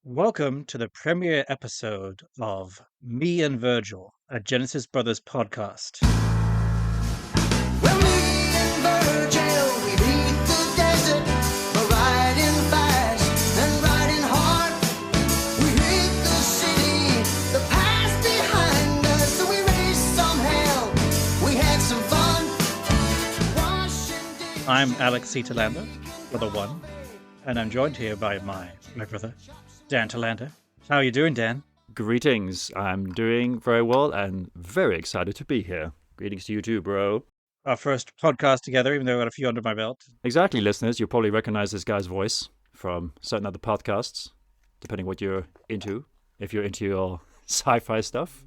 Welcome to the premiere episode of Me and Virgil, a Genesis Brothers podcast. Well, me and Virgil, we beat the desert, we're riding fast and riding hard. We hit the city, the past behind us, so we raced some hell, we had some fun. Washington, I'm Alex C. Telander, brother one, and I'm joined here by my brother, Dan Telander. How are you doing, Dan? Greetings. I'm doing very well and very excited to be here. Greetings to you too, bro. Our first podcast together, even though I've got a few under my belt. Exactly, listeners. You'll probably recognize this guy's voice from certain other podcasts, depending what you're into. If you're into your sci-fi stuff,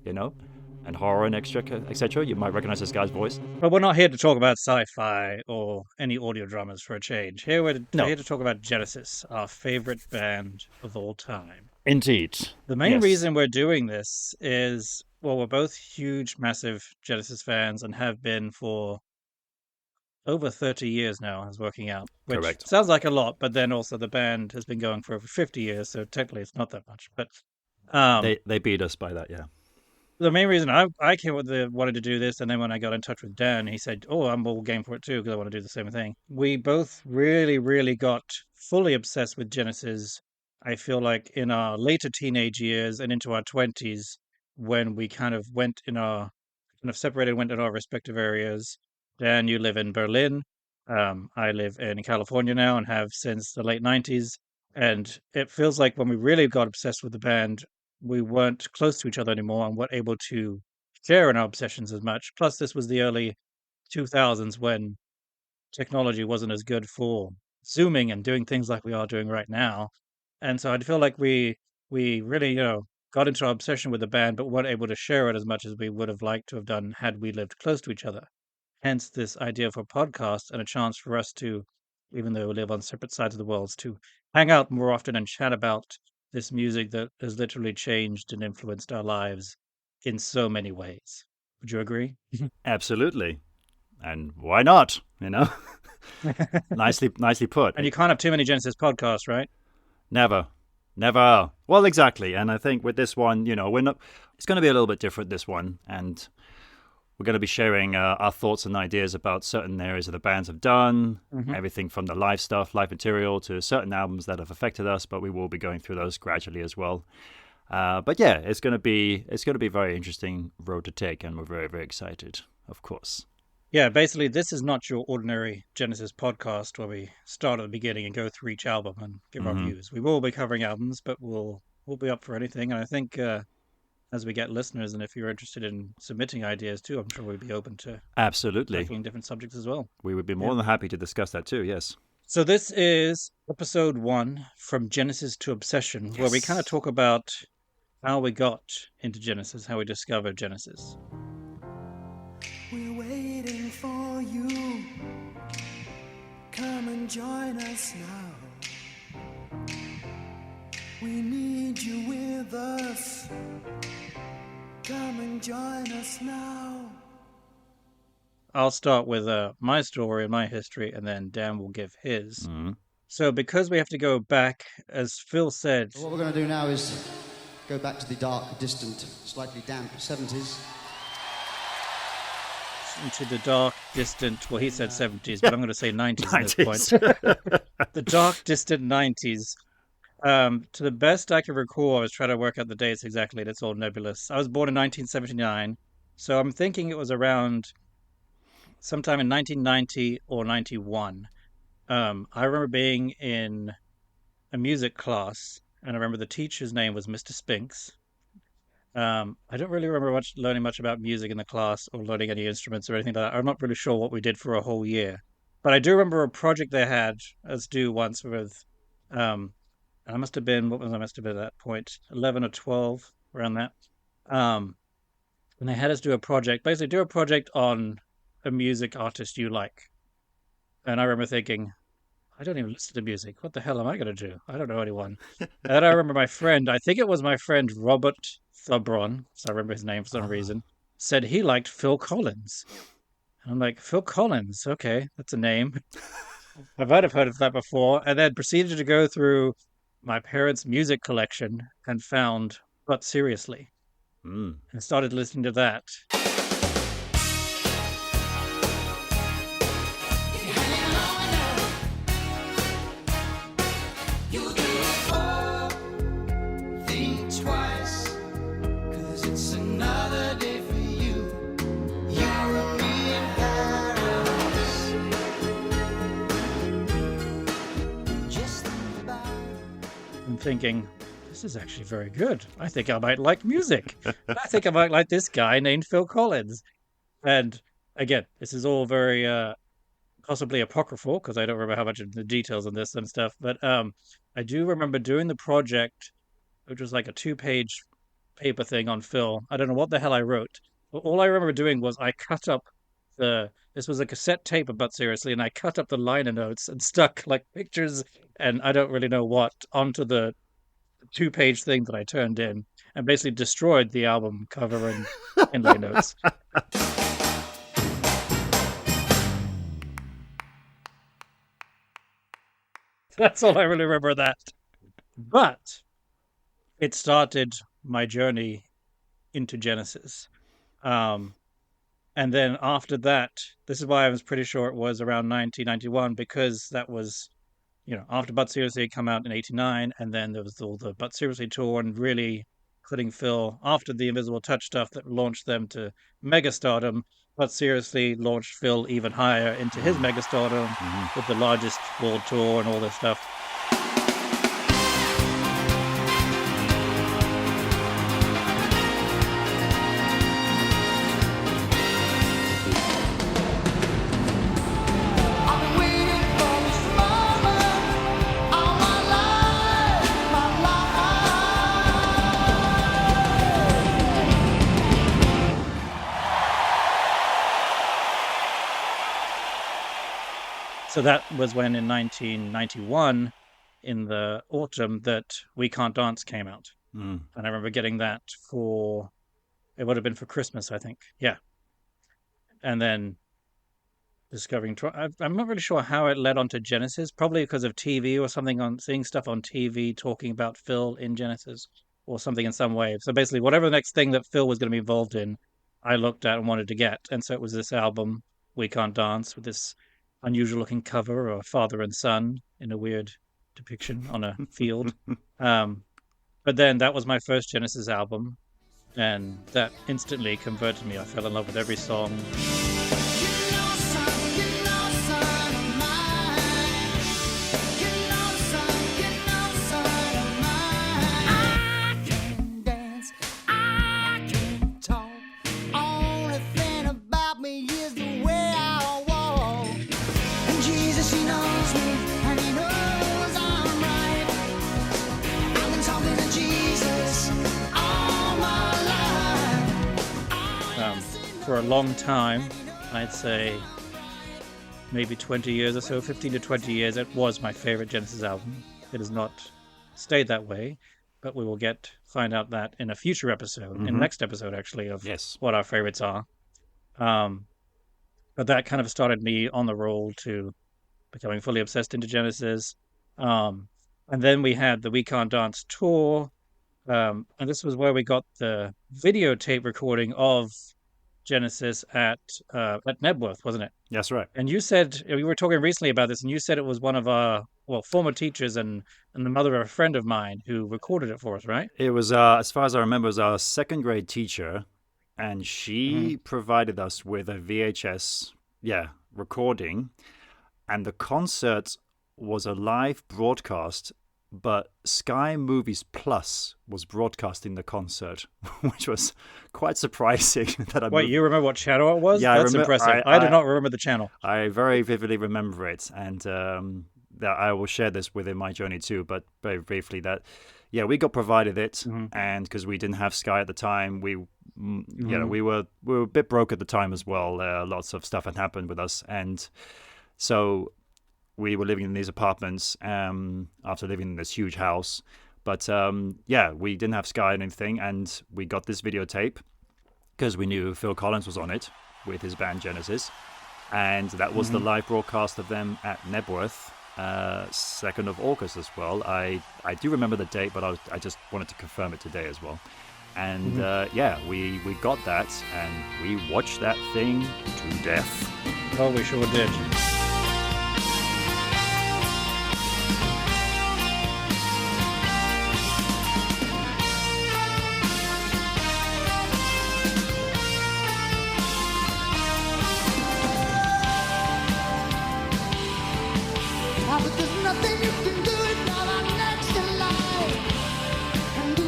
and horror and etc., you might recognize this guy's voice. But we're not here to talk about sci-fi or any audio dramas for a change. We're here to talk about Genesis, our favorite band of all time. Indeed. The main Yes. reason we're doing this is, well, we're both huge, massive Genesis fans and have been for over 30 years now, as working out. Which Correct. sounds like a lot, but then also the band has been going for over 50 years, so technically it's not that much. But They beat us by that, yeah. the main reason I came with wanted to do this, and then when I got in touch with Dan, he said, "Oh, I'm all game for it too because I want to do the same thing." We both really, really got fully obsessed with Genesis. I feel like in our later teenage years and into our 20s, when we kind of separated, went in our respective areas. Dan, you live in Berlin. I live in California now and have since the late 90s. And it feels like when we really got obsessed with the band, we weren't close to each other anymore and weren't able to share in our obsessions as much. Plus, this was the early 2000s when technology wasn't as good for Zooming and doing things like we are doing right now. And so I feel like we really, got into our obsession with the band, but weren't able to share it as much as we would have liked to have done had we lived close to each other. Hence this idea for a podcast and a chance for us to, even though we live on separate sides of the world, to hang out more often and chat about this music that has literally changed and influenced our lives in so many ways. Would you agree? Absolutely. And why not, Nicely put. And you can't have too many Genesis podcasts, right? Never. Well, exactly. And I think with this one, it's going to be a little bit different, this one. And we're going to be sharing our thoughts and ideas about certain areas that the bands have done, everything from the live stuff, live material, to certain albums that have affected us. But we will be going through those gradually as well. But yeah, it's going to be a very interesting road to take. And we're very, very excited, of course. Yeah, basically, this is not your ordinary Genesis podcast where we start at the beginning and go through each album and give our views. We will be covering albums, but we'll be up for anything. And I think as we get listeners, and if you're interested in submitting ideas too, I'm sure we'd be open to Absolutely. tackling different subjects as well. We would be more than happy to discuss that too, yes. So this is episode 1, From Genesis to Obsession, where we kind of talk about how we got into Genesis, how we discovered Genesis. we're waiting for you. Come and join us now. We need you with us. Come and join us now. I'll start with my story and my history, and then Dan will give his. So because we have to go back, as Phil said, What we're going to do now is go back to the dark, distant, slightly damp 70s. into the dark, distant, well, he said 70s, but I'm going to say 90s at this 90s. point. The dark, distant 90s. To the best I can recall, I was trying to work out the dates exactly, and it's all nebulous. I was born in 1979, so I'm thinking it was around sometime in 1990 or 91. I remember being in a music class, and I remember the teacher's name was Mr. Spinks. I don't really remember learning much about music in the class or learning any instruments or anything like that. I'm not really sure what we did for a whole year. But I do remember a project they had us do once with, I must have been at that point, 11 or 12, around that. And they had us do a project on a music artist you like. And I remember thinking, I don't even listen to music. What the hell am I going to do? I don't know anyone. And I remember I think it was my friend Robert Thobron, so I remember his name for some reason, said he liked Phil Collins. And I'm like, Phil Collins? Okay, that's a name. I might have heard of that before. And then proceeded to go through my parents' music collection and found But Seriously Mm. and started listening to that. Think twice, 'cause it's another day for you. You and me in paradise. Just think about I'm thinking, this is actually very good. I think I might like music. I think I might like this guy named Phil Collins. And again, this is all very possibly apocryphal because I don't remember how much of the details on this and stuff. But I do remember doing the project, which was like a 2-page paper thing on Phil. I don't know what the hell I wrote. But all I remember doing was I cut up this was a cassette tape of But Seriously, and I cut up the liner notes and stuck like pictures and I don't really know what onto the 2-page thing that I turned in and basically destroyed the album cover and inlay notes. That's all I really remember of that. But it started my journey into Genesis. Um, and then after that, this is why I was pretty sure it was around 1991 because that was, after But Seriously had come out in 89, and then there was all the But Seriously tour and really putting Phil after the Invisible Touch stuff that launched them to megastardom. But Seriously launched Phil even higher into his megastardom with the largest world tour and all this stuff. I've been waiting for this moment all my life, my life. So that was when in 1991, in the autumn, that We Can't Dance came out. Mm. And I remember getting that it would have been for Christmas, I think. Yeah. And then discovering, I'm not really sure how it led on to Genesis, probably because of TV or something, seeing stuff on TV talking about Phil in Genesis or something in some way. So basically, whatever the next thing that Phil was going to be involved in, I looked at and wanted to get. And so it was this album, We Can't Dance, with this unusual looking cover of a father and son in a weird depiction on a field. But then that was my first Genesis album, and that instantly converted me. I fell in love with every song. You know, son of mine. You know, son of mine. I can dance, I can talk. Only thing about me is the way I walk. And Jesus, he knows me, and he knows I'm right. I've been talking to Jesus all my life. For a long time, I'd say maybe 20 years or so, 15 to 20 years, it was my favorite Genesis album. It has not stayed that way, but we will find out that in a future episode, in the next episode actually, of Yes. what our favorites are. But that kind of started me on the roll to becoming fully obsessed into Genesis. And then we had the We Can't Dance tour. And this was where we got the videotape recording of Genesis at Nebworth, wasn't it? That's right. And you said we were talking recently about this, and you said it was one of our former teachers and the mother of a friend of mine who recorded it for us, right? It was, as far as I remember, it was our second grade teacher, and she provided us with a VHS, recording, and the concert was a live broadcast. But Sky Movies Plus was broadcasting the concert, which was quite surprising. Wait, you remember what channel it was? Yeah, That's impressive. I do not remember the channel. I very vividly remember it, and that I will share this within my journey too. But very briefly, we got provided it, and because we didn't have Sky at the time, we were a bit broke at the time as well. Lots of stuff had happened with us, and so we were living in these apartments after living in this huge house. But we didn't have Sky or anything, and we got this videotape because we knew Phil Collins was on it with his band Genesis. And that was the live broadcast of them at Nebworth. 2nd of August as well. I do remember the date, but I just wanted to confirm it today as well. And we got that, and we watched that thing to death. Oh, we sure did. But there's nothing you can do it while I'm next in line. And do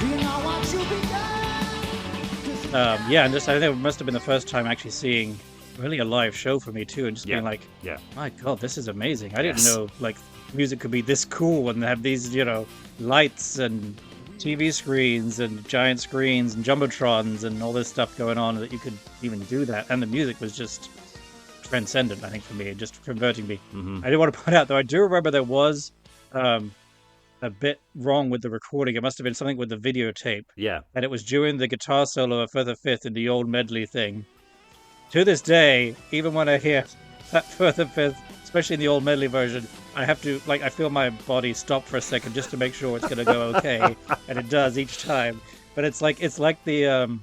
you know what you've begun? Yeah, and just I think it must have been the first time actually seeing really a live show for me too, and just being like, my God, this is amazing. I didn't know like music could be this cool and have these, lights and TV screens and giant screens and jumbotrons and all this stuff going on that you could even do that. And the music was just transcendent, I think, for me, just converting me. I do want to point out, though, I do remember there was a bit wrong with the recording. It must have been something with the videotape. Yeah. And it was during the guitar solo of Further Fifth in the old medley thing. To this day, even when I hear that Further Fifth, especially in the old medley version, I have to, I feel my body stop for a second just to make sure it's going to go okay. And it does each time. But it's like the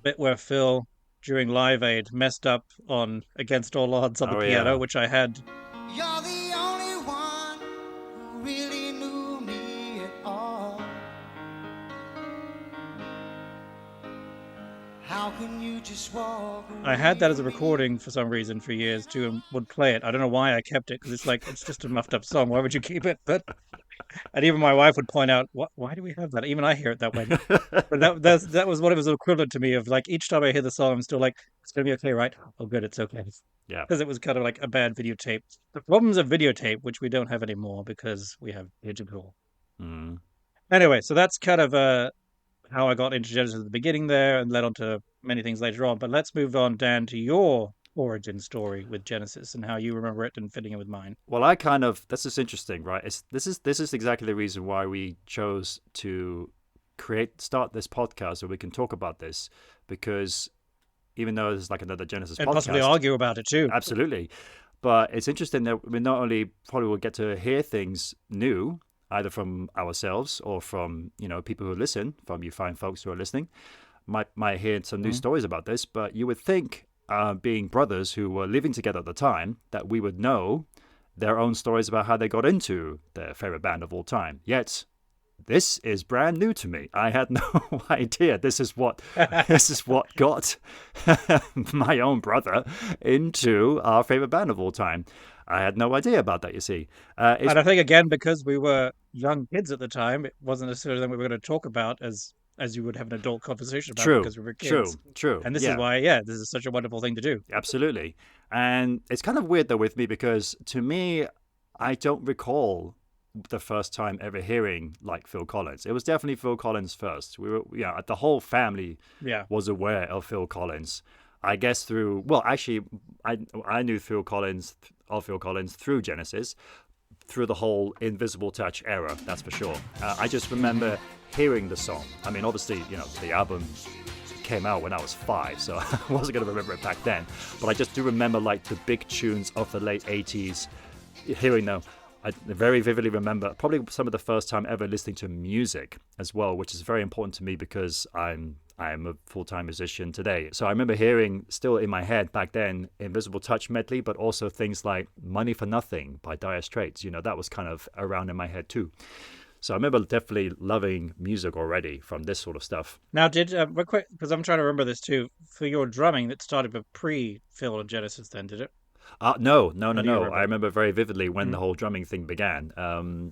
bit where Phil, during Live Aid, messed up on Against All Odds on the piano, which I had. You're the only one who really knew me at all. How can you just walk away? I had that as a recording for some reason for years too, and would play it. I don't know why I kept it, because it's just a muffed up song. Why would you keep it? But and even my wife would point out, why do we have that? Even I hear it that way. But that was what it was equivalent to me of, like, each time I hear the song, I'm still like, it's gonna be okay, right? Oh, good, it's okay. Yeah. Because it was kind of like a bad videotape. The problems of videotape, which we don't have anymore because we have digital. Anyway, so that's kind of how I got into Genesis at the beginning there, and led on to many things later on. But let's move on, Dan, to your origin story with Genesis and how you remember it and fitting in with mine. Well, this is interesting, right? This is exactly the reason why we chose to start this podcast, so we can talk about this, because even though it's like another Genesis And podcast, possibly argue about it too. Absolutely. But it's interesting that we not only probably will get to hear things new, either from ourselves or from, people who listen, from you fine folks who are listening, might hear some new stories about this, but you would think, being brothers who were living together at the time, that we would know their own stories about how they got into their favorite band of all time. Yet, this is brand new to me. I had no idea this is what got my own brother into our favorite band of all time. I had no idea about that, you see. And I think, again, because we were young kids at the time, it wasn't necessarily something we were going to talk about as you would have an adult conversation about, because we were kids. True. And this is why, this is such a wonderful thing to do. Absolutely. And it's kind of weird, though, with me, because to me, I don't recall the first time ever hearing like Phil Collins. It was definitely Phil Collins first. We were, the whole family was aware of Phil Collins. I guess through, I knew Phil Collins through Genesis, through the whole Invisible Touch era, that's for sure. I just remember hearing the song. I mean, obviously, the album came out when I was 5, so I wasn't going to remember it back then. But I just do remember like the big tunes of the late 80s, hearing them. I very vividly remember probably some of the first time ever listening to music as well, which is very important to me because I'm a full-time musician today. So I remember hearing, still in my head back then, Invisible Touch medley, but also things like Money for Nothing by Dire Straits. That was kind of around in my head too. So I remember definitely loving music already from this sort of stuff. Now, real quick, because I'm trying to remember this too, for your drumming, that started with pre-Phil and Genesis then, did it? No. I remember very vividly when the whole drumming thing began.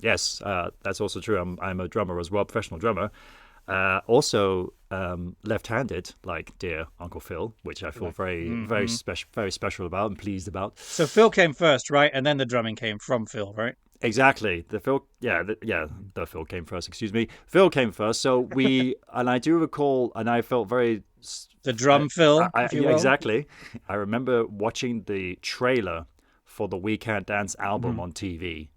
Yes, that's also true. I'm a drummer as well, professional drummer. Also left-handed, like dear Uncle Phil, which I feel very special about and pleased about. So Phil came first, right? And then the drumming came from Phil, right? Exactly. The Phil came first. Excuse me. Phil came first. So we, and I do recall, and I felt very. The drum Phil, if you will. Exactly. I remember watching the trailer for the We Can't Dance album on TV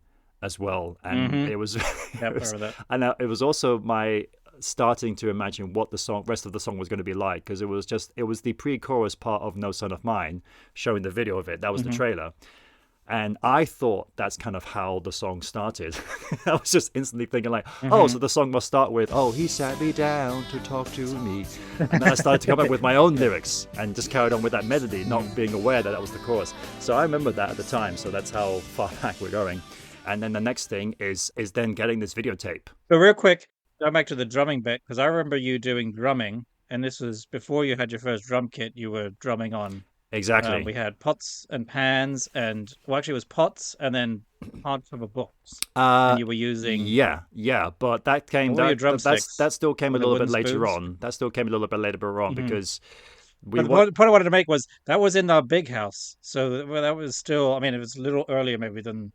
as well, and it was, it was also my starting to imagine what the rest of the song was going to be like, because it was the pre-chorus part of No Son of Mine, showing the video of it. That was the trailer. And I thought that's kind of how the song started. I was just instantly thinking like, oh, so the song must start with, oh, he sat me down to talk to me. And then I started to come up with my own lyrics and just carried on with that melody, not being aware that was the chorus. So I remember that at the time. So that's how far back we're going. And then the next thing is then getting this videotape. So real quick, go back to the drumming bit, because I remember you doing drumming, and this was before you had your first drum kit. You were drumming on. Exactly. We had pots and pans, and well, actually, it was pots and then parts of a box. And you were using but that came that still came a little bit later spoons. on. That still came a little bit later on because the point I wanted to make was that was in our big house, so that was still. I mean, it was a little earlier maybe than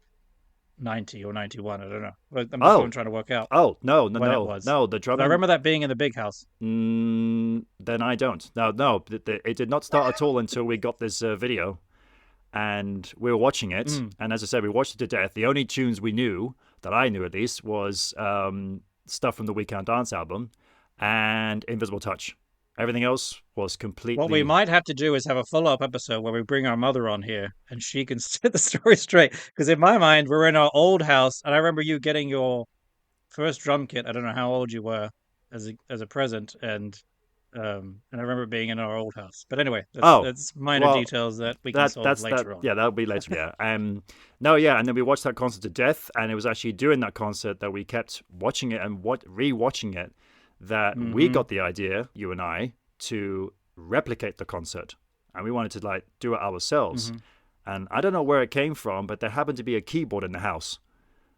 90 or 91. I don't know. But I'm just trying to work out. Oh no, the drumming. I remember that being in the big house. Then I don't. No, it did not start at all until we got this video, and we were watching it. And as I said, we watched it to death. The only tunes we knew, that I knew at least, was stuff from the We Can't Dance album and Invisible Touch. Everything else was completely... What we might have to do is have a follow-up episode where we bring our mother on here and she can set the story straight. Because in my mind, we're in our old house, and I remember you getting your first drum kit. I don't know how old you were as a present, and I remember being in our old house. But anyway, that's minor details that we can solve later on. Yeah, that'll be later. Yeah. And then we watched that concert to death, and it was actually during that concert that we kept watching it and re-watching it. That we got the idea, you and I, to replicate the concert, and we wanted to do it ourselves. And I don't know where it came from, but there happened to be a keyboard in the house.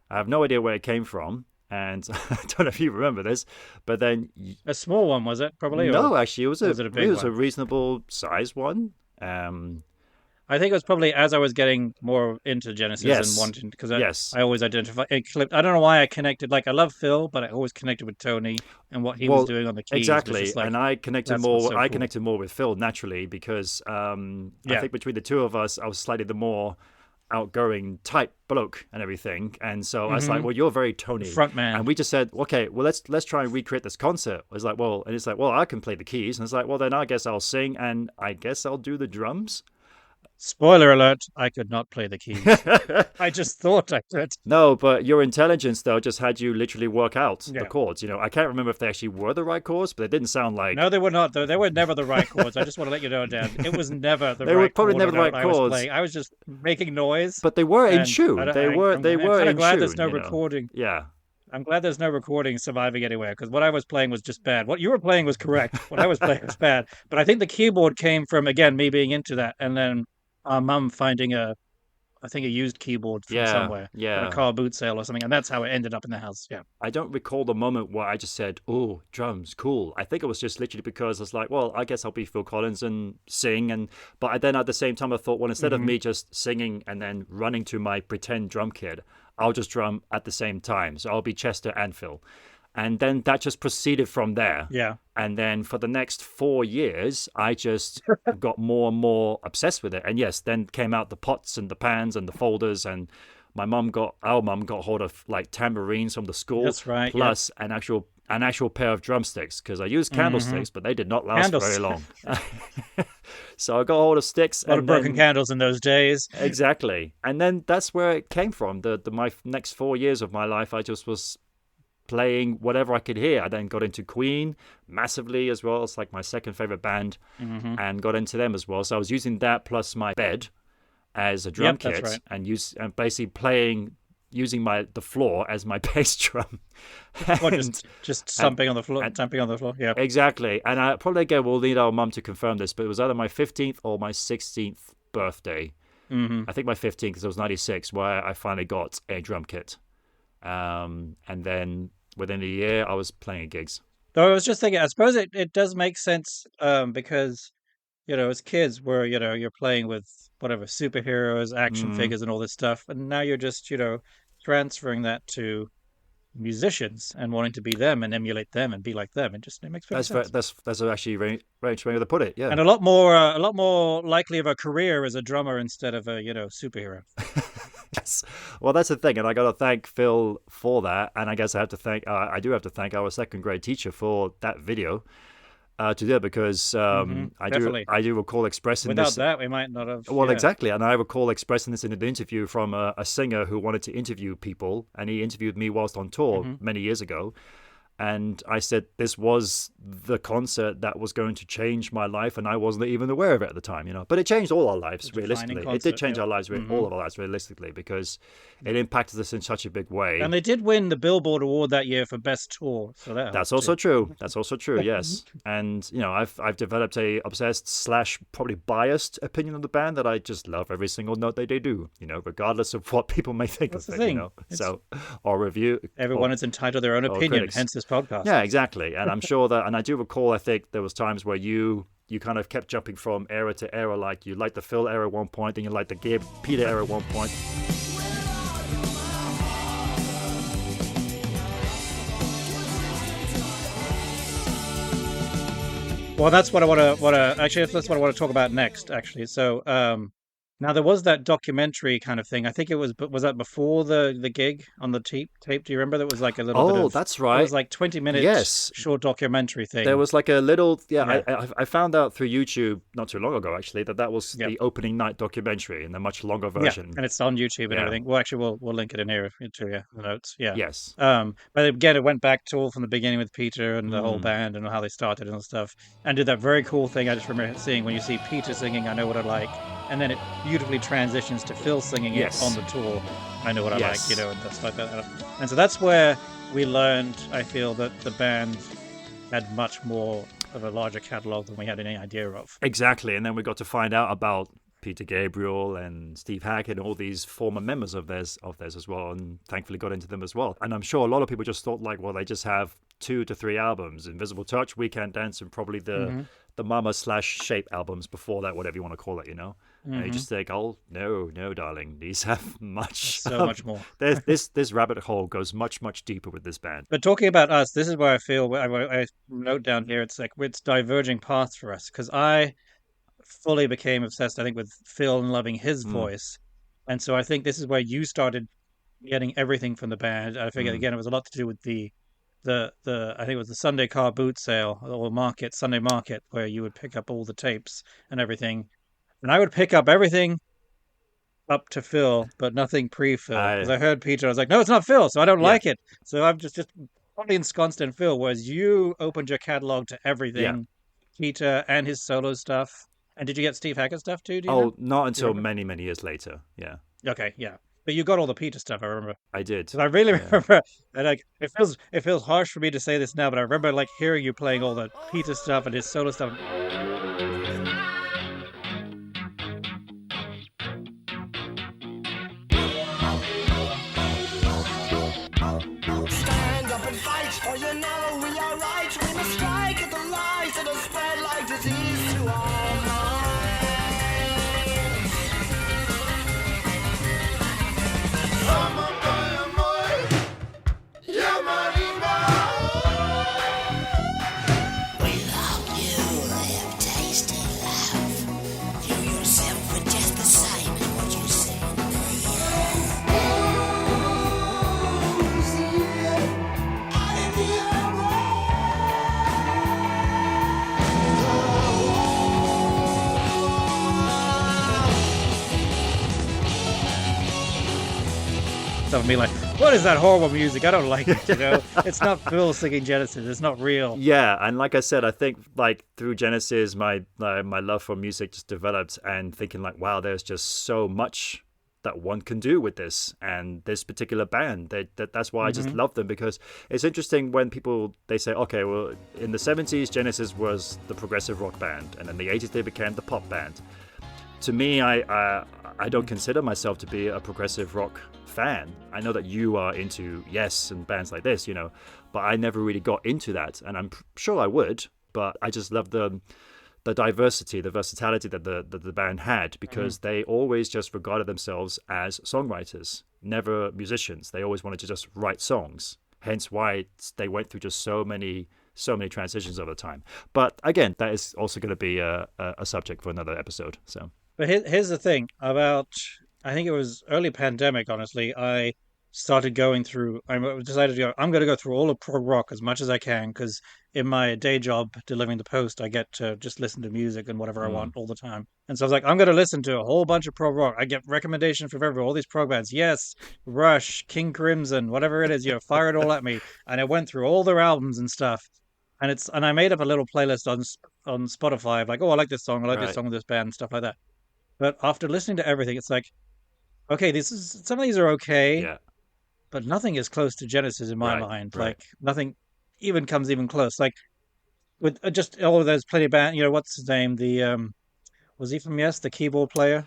I have no idea where it came from, and I don't know if you remember this, but then a small one, was it? Probably. No, actually, it was a reasonable sized one. I think it was probably as I was getting more into Genesis and wanting, because I always identify it. I don't know why I connected. I love Phil, but I always connected with Tony and what he was doing on the keys. Exactly, and I connected more. I connected more with Phil naturally because I think between the two of us, I was slightly the more outgoing type bloke and everything, and so I was like, well, you're very Tony front man, and we just said, okay, well, let's try and recreate this concert. I was like, well, and it's like, well, I can play the keys, and it's like, well, then I guess I'll sing, and I guess I'll do the drums. Spoiler alert, I could not play the keys. I just thought I could. No, but your intelligence, though, just had you literally work out the chords. I can't remember if they actually were the right chords, but they didn't sound like... No, they were not. They were never the right chords. I just want to let you know, Dan. It was never the right chord. They were probably never the right chords. I was just making noise. But they were in tune. They were in tune. I'm glad there's no recording. Yeah. I'm glad there's no recording surviving anywhere, because what I was playing was just bad. What you were playing was correct. What I was playing was bad. But I think the keyboard came from, again, me being into that, and then our mum finding a used keyboard from somewhere, at a car boot sale or something, and that's how it ended up in the house. Yeah, I don't recall the moment where I just said, "Oh, drums, cool." I think it was just literally because I was like, "Well, I guess I'll be Phil Collins and sing." But then at the same time, I thought, well, instead of me just singing and then running to my pretend drum kit, I'll just drum at the same time. So I'll be Chester and Phil. And then that just proceeded from there. Yeah. And then for the next 4 years, I just got more and more obsessed with it. And yes, then came out the pots and the pans and the folders. And our mum got hold of tambourines from the school. That's right. Plus an actual pair of drumsticks, because I used candlesticks, but they did not last very long. So I got hold of sticks. A lot of broken candles in those days. Exactly. And then that's where it came from. My next 4 years of my life, I just was playing whatever I could hear. I then got into Queen massively as well. It's my second favorite band, and got into them as well. So I was using that plus my bed as a drum kit, right. and basically using the floor as my bass drum. Or just thumping on the floor, tamping on the floor. Yeah, exactly. And I probably again will need our mum to confirm this, but it was either my 15th or my 16th birthday. I think my 15th, because it was 96, where I finally got a drum kit. And then within a year, I was playing gigs. Though I was just thinking, I suppose it does make sense, because, as kids, where, you're playing with whatever, superheroes, action figures, and all this stuff. And now you're just, transferring that to musicians and wanting to be them and emulate them and be like them. It makes sense. That's actually very strange way to put it. Yeah, and a lot more likely of a career as a drummer instead of a superhero. Yes. Well, that's the thing, and I got to thank Phil for that, and I guess I do have to thank our second grade teacher for that video to do it because Definitely. I do recall expressing Without this. that, we might not have. Well, Yeah. exactly, and I recall expressing this in an interview from a singer who wanted to interview people, and he interviewed me whilst on tour many years ago. And I said this was the concert that was going to change my life, and I wasn't even aware of it at the time, you know. But it changed all our lives, defining realistically. It concert, did change yeah. our lives, all of our lives, realistically, because it impacted us in such a big way. And they did win the Billboard Award that year for Best Tour, so that That's helps also too. true. That's also true. Yes, and you know, I've developed a obsessed / probably biased opinion of the band that I just love every single note they do. You know, regardless of what people may think That's of the it. thing. You know, so or review. Everyone or, is entitled to their own or opinion, critics. hence this podcast. Yeah, exactly. And I'm sure that, and I do recall, I think there was times where you kind of kept jumping from era to era, like you liked the Phil era at one point, then you liked the Peter era at one point. Well, that's what I want to actually. That's what I want to talk about next. Actually, so now there was that documentary kind of thing. I think it was that before the gig on the tape? Do you remember? That was like a little bit Oh, of. that's It right. was like 20 minutes. Yes. Short documentary thing. There was like a little, Yeah. I found out through YouTube not too long ago, actually, that was Yep. the opening night documentary in a much longer Yeah, version. and it's on YouTube and Yeah. everything. Well, actually, we'll link it in here to you, the notes. Yeah. Yes. But again, it went back to all from the beginning with Peter and the whole Mm. band and how they started and stuff, and did that very cool thing I just remember seeing when you see Peter singing "I Know What I Like," and then it beautifully transitions to Phil singing Yes. it on the tour. I know what I Yes. like, you know, and stuff like that. And so that's where we learned. I feel that the band had much more of a larger catalog than we had any idea of. Exactly. And then we got to find out about Peter Gabriel and Steve Hackett and all these former members of theirs as well, and thankfully got into them as well. And I'm sure a lot of people just thought like, well, they just have 2 to 3 albums: Invisible Touch, We Can't Dance, and probably the Mama / Shape albums before that, whatever you want to call it, you know. And you just think, oh no, darling, these have much, So much more. This rabbit hole goes much deeper with this band. But talking about us, this is where I feel I note down here. It's like it's diverging paths for us because I fully became obsessed, I think, with Phil and loving his voice, and so I think this is where you started getting everything from the band. I figure again it was a lot to do with the I think it was the Sunday car boot sale or Sunday market, where you would pick up all the tapes and everything, and I would pick up everything up to Phil, but nothing pre-Phil. Because I heard Peter, I was like, no, it's not Phil, so I don't like it. So I'm just probably ensconced in Phil, whereas you opened your catalog to everything, Peter and his solo stuff. And did you get Steve Hackett stuff too? Do you know? Not until many years later. Yeah, Okay, yeah. But you got all the Peter stuff, I remember. I did. Because I really remember, and like it feels harsh for me to say this now, but I remember like hearing you playing all the Peter stuff and his solo stuff. Stand up and fight, or you know we are right. We must strike at the lies that have spread like disease to our minds. Without you, live tasting love. You yourself were just the same as what you said. Stuff and be like, what is that horrible music? I don't like it, you know? It's not Phil singing Genesis. It's not real. Yeah, and like I said, I think like through Genesis, my love for music just developed, and thinking like, wow, there's just so much that one can do with this and this particular band. That's why I just love them, because it's interesting when people they say, okay, well, in the 70s, Genesis was the progressive rock band, and in the 80s they became the pop band. To me, I don't consider myself to be a progressive rock fan. I know that you are into Yes and bands like this, you know, but I never really got into that, and I'm sure I would, but I just love the diversity, the versatility that the band had, because they always just regarded themselves as songwriters, never musicians. They always wanted to just write songs, hence why they went through just so many transitions over time. But again, that is also going to be a subject for another episode. So But here's the thing about I think it was early pandemic, honestly. I started going through, I decided to go, I'm going to go through all of prog rock as much as I can because in my day job delivering the post, I get to just listen to music and whatever I Mm, want all the time. And so I was like, I'm going to listen to a whole bunch of prog rock. I get recommendations from everywhere, all these prog bands. Yes, Rush, King Crimson, whatever it is, fire it all at me. And I went through all their albums and stuff. And I made up a little playlist on Spotify of like, oh, I like this song, I like this right. song of this band, stuff like that. But after listening to everything, it's like, okay, this is some of these are okay, Yeah. but nothing is close to Genesis in my Right. mind. Right. Like nothing even comes even close. Like with just oh, there's plenty of band. What's his name? The was he from Yes, the keyboard player?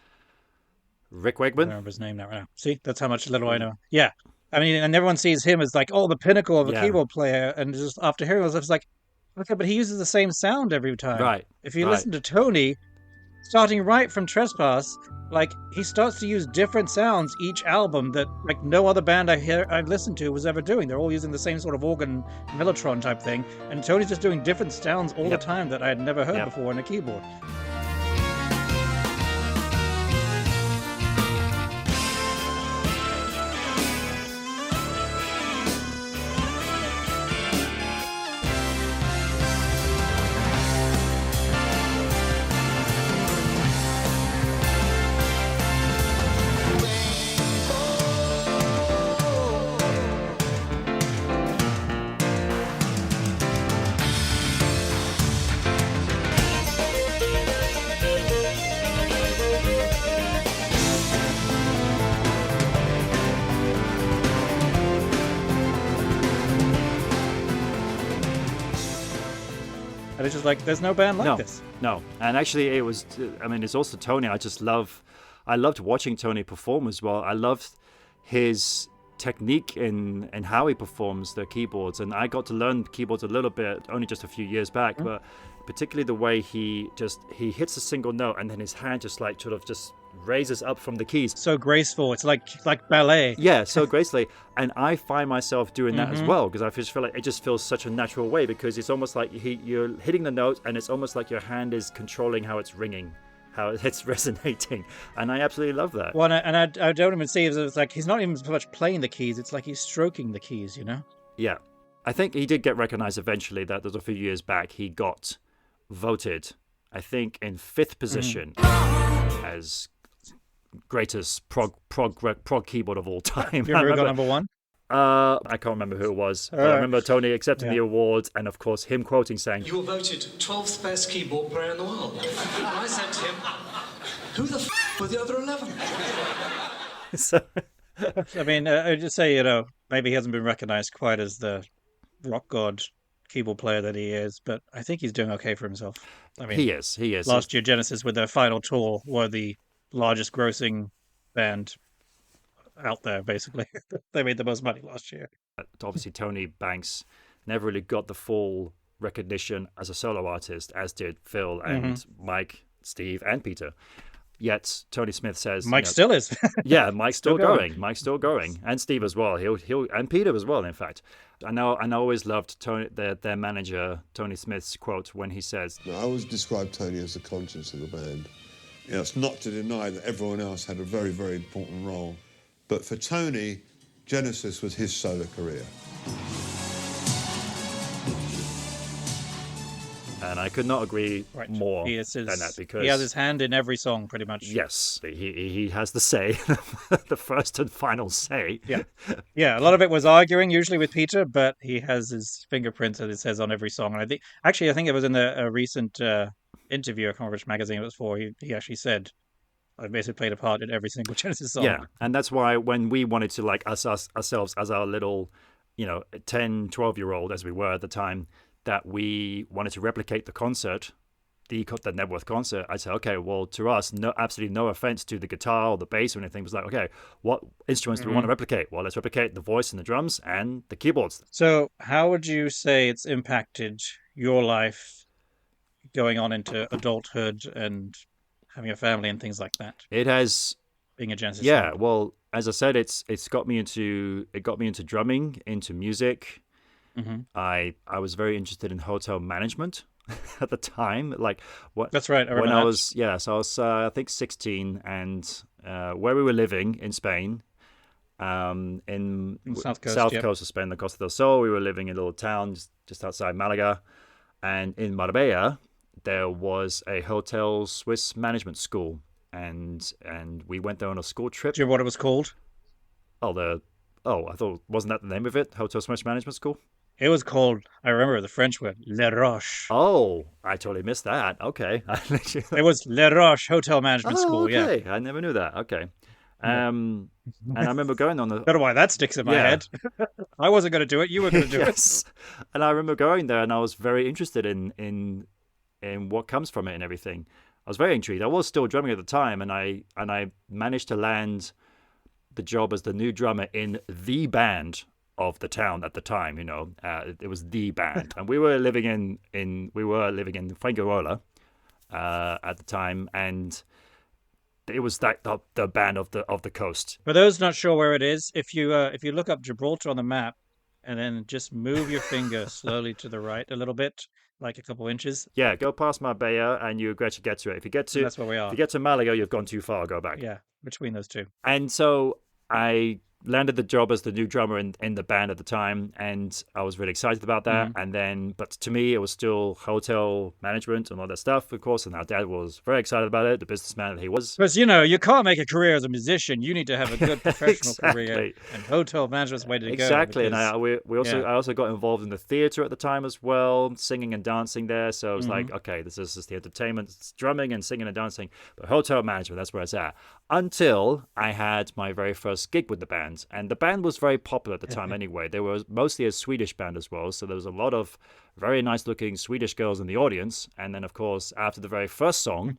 Rick I don't Wegman. remember his name now. See, that's how much little I know. Yeah, I mean, and everyone sees him as like oh, the pinnacle of a Yeah. keyboard player, and just after hearing it, it's like okay, but he uses the same sound every time. Right. If you Right. listen to Tony, starting right from Trespass, like he starts to use different sounds each album that like no other band I've listened to was ever doing. They're all using the same sort of organ mellotron type thing, and Tony's just doing different sounds all the Yep. time that I had never heard Yep. before on a keyboard. And it's just like there's no band like No, this. no. And actually, it was. I mean, it's also Tony. I loved watching Tony perform as well. I loved his technique in how he performs the keyboards, and I got to learn keyboards a little bit only just a few years back. But particularly the way he hits a single note and then his hand just like sort of just raises up from the keys. So graceful. It's like ballet. Yeah, so gracefully. And I find myself doing that as Mm-hmm. well because I just feel like it just feels such a natural way because it's almost like you're hitting the note and it's almost like your hand is controlling how it's ringing, how it's resonating. And I absolutely love that. Well, I don't even see it. It's like he's not even so much playing the keys. It's like he's stroking the keys. Yeah. I think he did get recognized eventually. That was a few years back. He got voted, I think, in 5th position as greatest prog keyboard of all time. You ever got number one? I can't remember who it was. But I remember Tony accepting the award and, of course, him quoting saying, You were voted 12th best keyboard player in the world. And I said to him, who the were the other 11? so, I mean, I just say, maybe he hasn't been recognized quite as the rock god keyboard player that he is, but I think he's doing okay for himself. I mean, he is. last year, Genesis, with their final tour, were the largest grossing band out there, basically. They made the most money last year. Obviously, Tony Banks never really got the full recognition as a solo artist, as did Phil and Mike, Steve, and Peter. Yet Tony Smith says Mike still is. yeah, Mike's still Still going. Mike's still going, and Steve as well. He'll and Peter as well. In fact, I know. And I always loved Tony, their manager Tony Smith's quote when he says, I always describe Tony as the conscience of the band. It's not to deny that everyone else had a very, very important role. But for Tony, Genesis was his solo career. and I could not agree more He is than that because he has his hand in every song, pretty much. yes, he has the say, the first and final say. Yeah. Yeah, a lot of it was arguing, usually with Peter, but he has his fingerprints, as it says, on every song. And I think it was in a recent interview, I can't remember which magazine it was for, he actually said, I basically played a part in every single Genesis song. Yeah, and that's why when we wanted to like ourselves as our little, 10, 12-year-old as we were at the time, that we wanted to replicate the concert, the Nebworth concert, I said, okay, well, to us, absolutely no offense to the guitar or the bass or anything. It was like, okay, what instruments do we want to replicate? Well, let's replicate the voice and the drums and the keyboards. So how would you say it's impacted your life going on into adulthood and having a family and things like that? It has, Being a Genesis yeah. fan. Well, as I said, it got me into drumming, into music. Mm-hmm. I was very interested in hotel management at the time. Like what? That's right. I when remember I that. was so I was I think 16, and where we were living in Spain, in South Coast, south yep. coast of Spain, the Costa del Sol. We were living in a little town just outside Malaga, and in Marbella there was a hotel Swiss management school, and we went there on a school trip. Do you remember what it was called? I thought, wasn't that the name of it? Hotel Swiss management school. It was called, I remember the French word, Le Roche. Oh, I totally missed that. Okay. It was Le Roche Hotel Management School, yeah. Okay. I never knew that. Okay. And I remember going on the. Don't know why that sticks in my head. I wasn't going to do it. You were going to do Yes. And I remember going there, and I was very interested in what comes from it and everything. I was very intrigued. I was still drumming at the time, and I managed to land the job as the new drummer in the band of the town at the time. It was the band, and we were living in Fuengirola at the time, and it was the band of the coast. For those not sure where it is, if you look up Gibraltar on the map and then just move your finger slowly to the right a little bit, like a couple inches. Yeah, go past Marbella and you actually get to it. If you get to That's where we are. If you get to Malaga, you've gone too far. Go back. Yeah, between those two. And so I landed the job as the new drummer in the band at the time, and I was really excited about that. And then, but to me, it was still hotel management and all that stuff, of course. And our dad was very excited about it, the businessman that he was. Because, you can't make a career as a musician. You need to have a good professional Exactly. career. And hotel management's the way to go. Exactly. Because, And I also got involved in the theater at the time as well, singing and dancing there. So it was like, okay, this is the entertainment, it's drumming and singing and dancing, but hotel management, that's where it's at. Until I had my very first gig with the band. And the band was very popular at the time anyway. They were mostly a Swedish band as well. So there was a lot of very nice looking Swedish girls in the audience. And then, of course, after the very first song,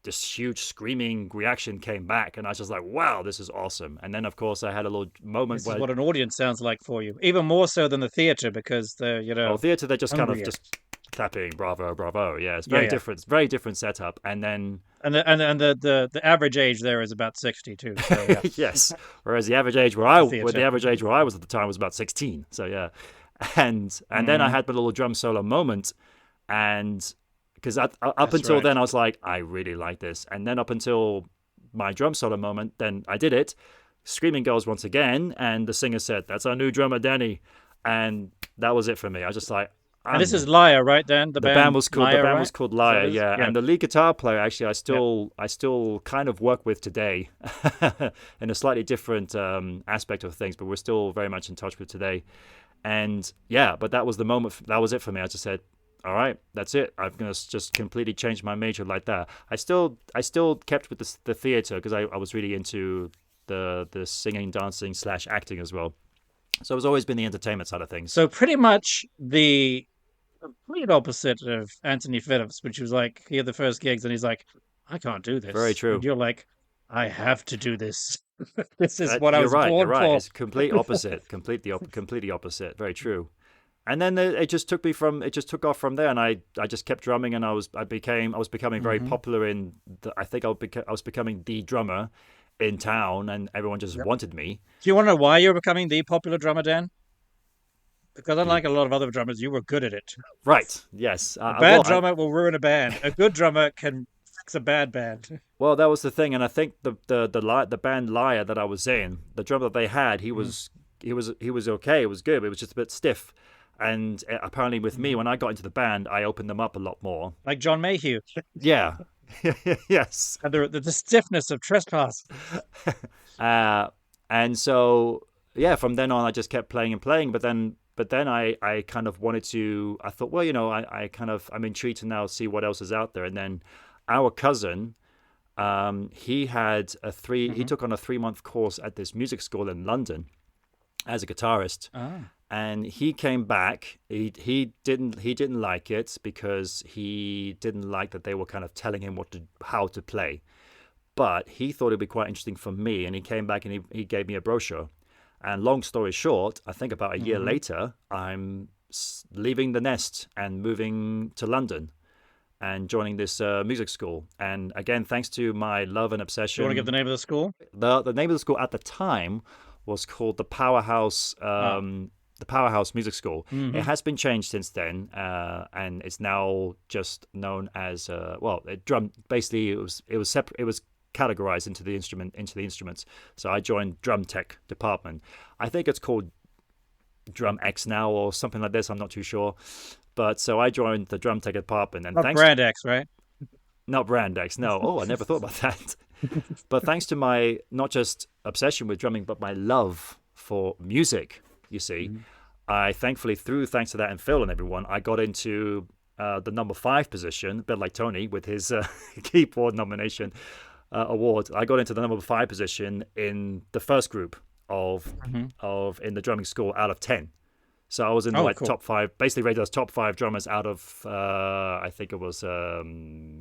this huge screaming reaction came back. And I was just like, wow, this is awesome. And then, of course, I had a little moment this where... is what an audience sounds like for you. Even more so than the theater, because theater, they're just kind of hungrier. just clapping, bravo, bravo. Yeah, it's very different. It's very different setup. And then... And the average age there is about 60 too. So, yeah. Yes. Whereas the average age where I was at the time was about 16. So yeah. And then I had my little drum solo moment, and because up until then I was like, I really like this. And then up until my drum solo moment, then I did it. Screaming girls once again, and the singer said, "That's our new drummer, Danny." And that was it for me. I was just like, and this is Lyre, right, Dan? The band was called Lyre, the band was called Lyre, yeah. Yeah. And the lead guitar player, actually, I still kind of work with today, in a slightly different aspect of things, but we're still very much in touch with today. And yeah, but that was the moment. That was it for me. I just said, all right, that's it. I'm gonna just completely change my major like that. I still kept with the theater because I was really into the singing, dancing / acting as well. So it's always been the entertainment side of things. So pretty much the complete opposite of Anthony Phillips, which was like, he had the first gigs and he's like, I can't do this. Very true. And you're like, I have to do this. This is what I was born for. You're right. It's complete opposite. completely opposite. Very true. And then it just took off from there, and I just kept drumming, and I was becoming very popular I think I was becoming the drummer in town, and everyone just wanted me. Do you want to know why you're becoming the popular drummer, Dan? Because unlike a lot of other drummers, you were good at it. Right. Yes. A bad drummer will ruin a band. A good drummer can fix a bad band. Well, that was the thing, and I think the band Lyre that I was in, the drummer that they had, he was okay. It was good. But it was just a bit stiff. And apparently with me, when I got into the band, I opened them up a lot more. Like John Mayhew. Yeah. Yes. And the stiffness of Trespass. And so, yeah, from then on, I just kept playing and playing. But then I kind of wanted to, I thought, well, I'm intrigued to now see what else is out there. And then our cousin, he had he took on a 3-month course at this music school in London as a guitarist. And he came back. He didn't like it because he didn't like that they were kind of telling him how to play. But he thought it'd be quite interesting for me, and he came back and he gave me a brochure. And long story short, I think about a year later, I'm leaving the nest and moving to London and joining this music school. And again, thanks to my love and obsession. Do you want to give the name of the school? The name of the school at the time was called the Powerhouse. The Powerhouse Music School. It has been changed since then, and it's now just known as basically it was separate. It was categorized into the instruments. So I joined drum tech department. I think it's called Drum X now or something like this. I'm not too sure. But so I joined the drum tech department, and Not thanks Brand X, right? not Brand X. No. Oh, I never thought about that. But thanks to my not just obsession with drumming, but my love for music, you see, I thankfully, thanks to that and Phil and everyone, I got into the number 5 position, a bit like Tony with his keyboard nomination award. I got into the number 5 position in the first group of in the drumming school out of 10. So I was in the cool. top 5, basically rated as top 5 drummers out of I think it was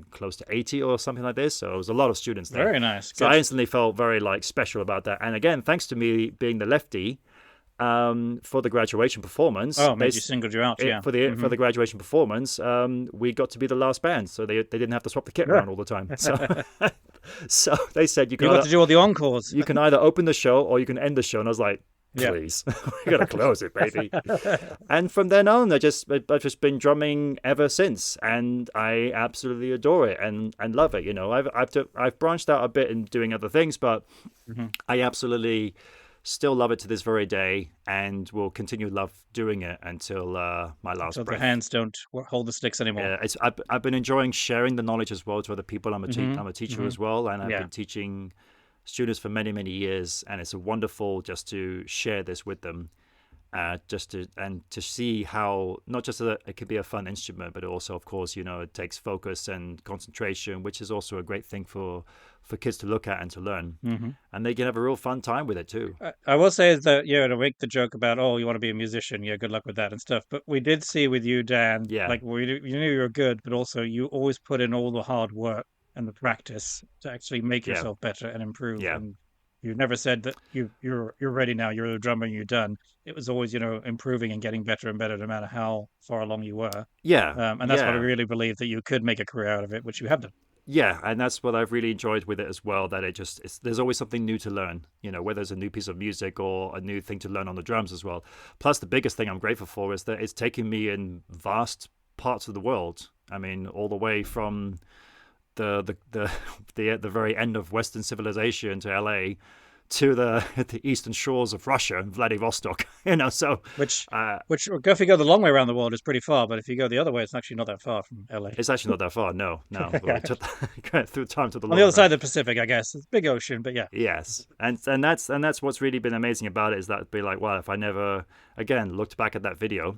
close to 80 or something like this. So it was a lot of students there. Very nice. So Good. I instantly felt very special about that. And again, thanks to me being the lefty, for the graduation performance. Oh, made you singled you out, yeah. For the graduation performance, we got to be the last band, so they didn't have to swap the kit around all the time. So they said you got to do all the encores. you can either open the show or you can end the show, and I was like, Yeah. please, we gotta close it, baby. And from then on, I've just been drumming ever since, and I absolutely adore it and love it. You know, I've branched out a bit in doing other things, but I absolutely still love it to this very day, and will continue love doing it until my last So the breath. hands don't hold the sticks anymore. Yeah, I've been enjoying sharing the knowledge as well to other people. I'm a teacher as well, and I've been teaching students for many years, and it's wonderful just to share this with them, to see how not just that it could be a fun instrument, but also, of course, you know, it takes focus and concentration, which is also a great thing for kids to look at and to learn, and they can have a real fun time with it too. I will say is that, to make the joke about, oh, you want to be a musician, good luck with that and stuff. But we did see with you, Dan, like you knew you were good, but also you always put in all the hard work and the practice to actually make yourself better and improve. Yeah. And you never said that you're ready now, you're a drummer and you're done. It was always, improving and getting better and better no matter how far along you were. Yeah. And that's what I really believe, that you could make a career out of it, which you have done. Yeah, and that's what I've really enjoyed with it as well, that there's always something new to learn, whether it's a new piece of music or a new thing to learn on the drums as well. Plus, the biggest thing I'm grateful for is that it's taking me in vast parts of the world. I mean, all the way from the very end of Western civilization to LA to the eastern shores of Russia and Vladivostok, so which if you go the long way around the world is pretty far, but if you go the other way, it's actually not that far from LA. It's actually not that far. No. Through time to the on the other side of the Pacific, I guess. It's a big ocean, but yeah. Yes, and that's what's really been amazing about it, is that it'd be like, well, if I never again looked back at that video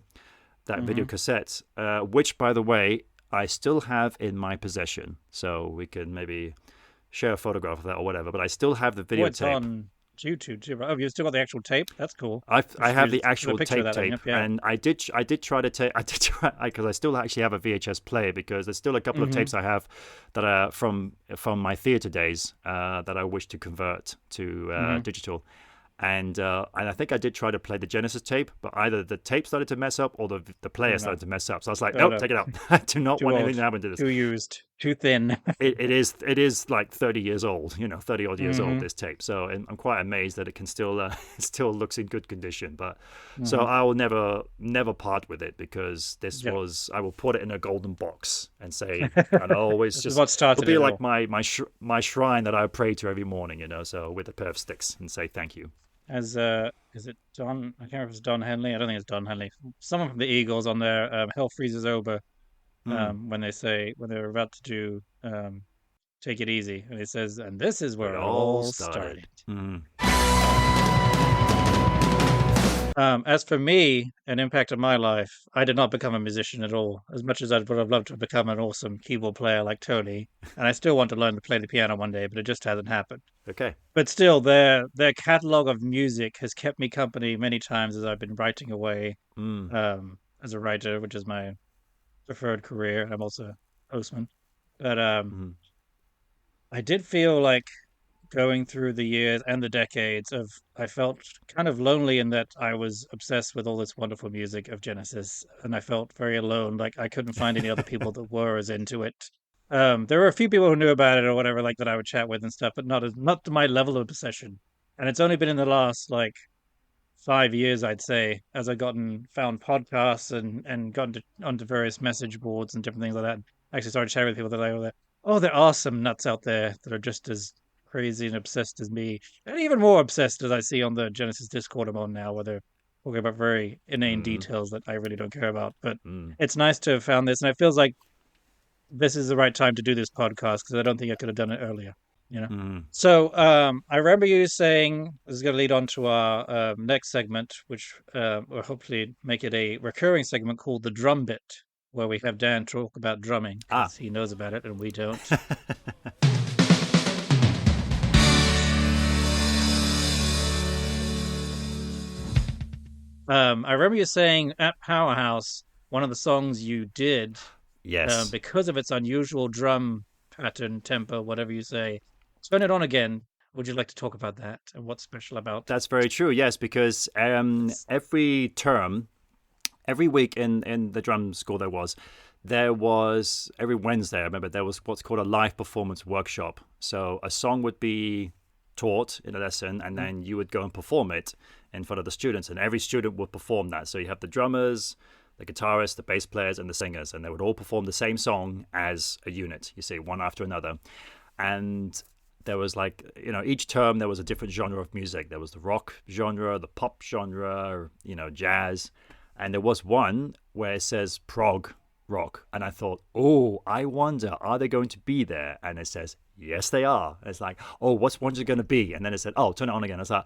cassette, which, by the way, I still have in my possession, so we can maybe share a photograph of that or whatever, but I still have the videotape. It's on YouTube too, right? Oh, you still got the actual tape? That's cool. I have the actual tape, yeah. and I did try to take, because I still actually have a VHS player, because there's still a couple of tapes I have that are from my theater days that I wish to convert to digital. And I think I did try to play the Genesis tape, but either the tape started to mess up or the player started to mess up. So I was like, nope, take it out. I do not want anything to happen to this. Too used, too thin. It is like 30 years old, 30 odd years old, this tape. So I'm quite amazed that it can still it still looks in good condition. But so I will never part with it, because I will put it in a golden box and say, and I'll always just, it'll be like my shrine that I pray to every morning, so with a pair of sticks, and say thank you. As is it Don? I can't remember if it's Don Henley. I don't think it's Don Henley. Someone from the Eagles on their Hell Freezes Over, when they're about to do Take It Easy, and it says, and this is where it all started. As for me, an impact on my life, I did not become a musician at all. As much as I would have loved to become an awesome keyboard player like Tony, and I still want to learn to play the piano one day, but it just hasn't happened. Okay. But still, their catalog of music has kept me company many times as I've been writing away as a writer, which is my preferred career. I'm also a postman. But I did feel like going through the years and the decades I felt kind of lonely in that I was obsessed with all this wonderful music of Genesis, and I felt very alone. Like I couldn't find any other people that were as into it. There were a few people who knew about it or whatever, like that I would chat with and stuff, but not to my level of obsession. And it's only been in the last 5 years, I'd say, as I found podcasts and gotten onto various message boards and different things like that. I actually started chatting with people that there are some nuts out there that are just as crazy and obsessed as me, and even more obsessed as I see on the Genesis Discord I'm on now, where they're talking about very inane Mm, details that I really don't care about. But mm, it's nice to have found this, and it feels like this is the right time to do this podcast because I don't think I could have done it earlier. You know. mm. So I remember you saying this is going to lead on to our next segment, which will hopefully make it a recurring segment called the drum bit, where we have Dan talk about drumming Ah. because he knows about it and we don't. I remember you saying at Powerhouse, one of the songs you did, Yes. because of its unusual drum pattern, tempo, whatever you say, turn it on again. Would you like to talk about that and what's special about That's very true. Yes, because every term, every week in the drum school there was every Wednesday. I remember there was what's called a live performance workshop. So a song would be taught in a lesson, and then you would go and perform it in front of the students, and every student would perform that. So you have the drummers, the guitarists, the bass players, and the singers, and they would all perform the same song as a unit. You see, one after another, and there was like, each term there was a different genre of music. There was the rock genre, the pop genre, jazz. And there was one where it says prog rock. And I thought, oh, I wonder, are they going to be there? And it says, yes, they are. And it's like, oh, what's one going to be? And then it said, oh, turn it on again. I was like,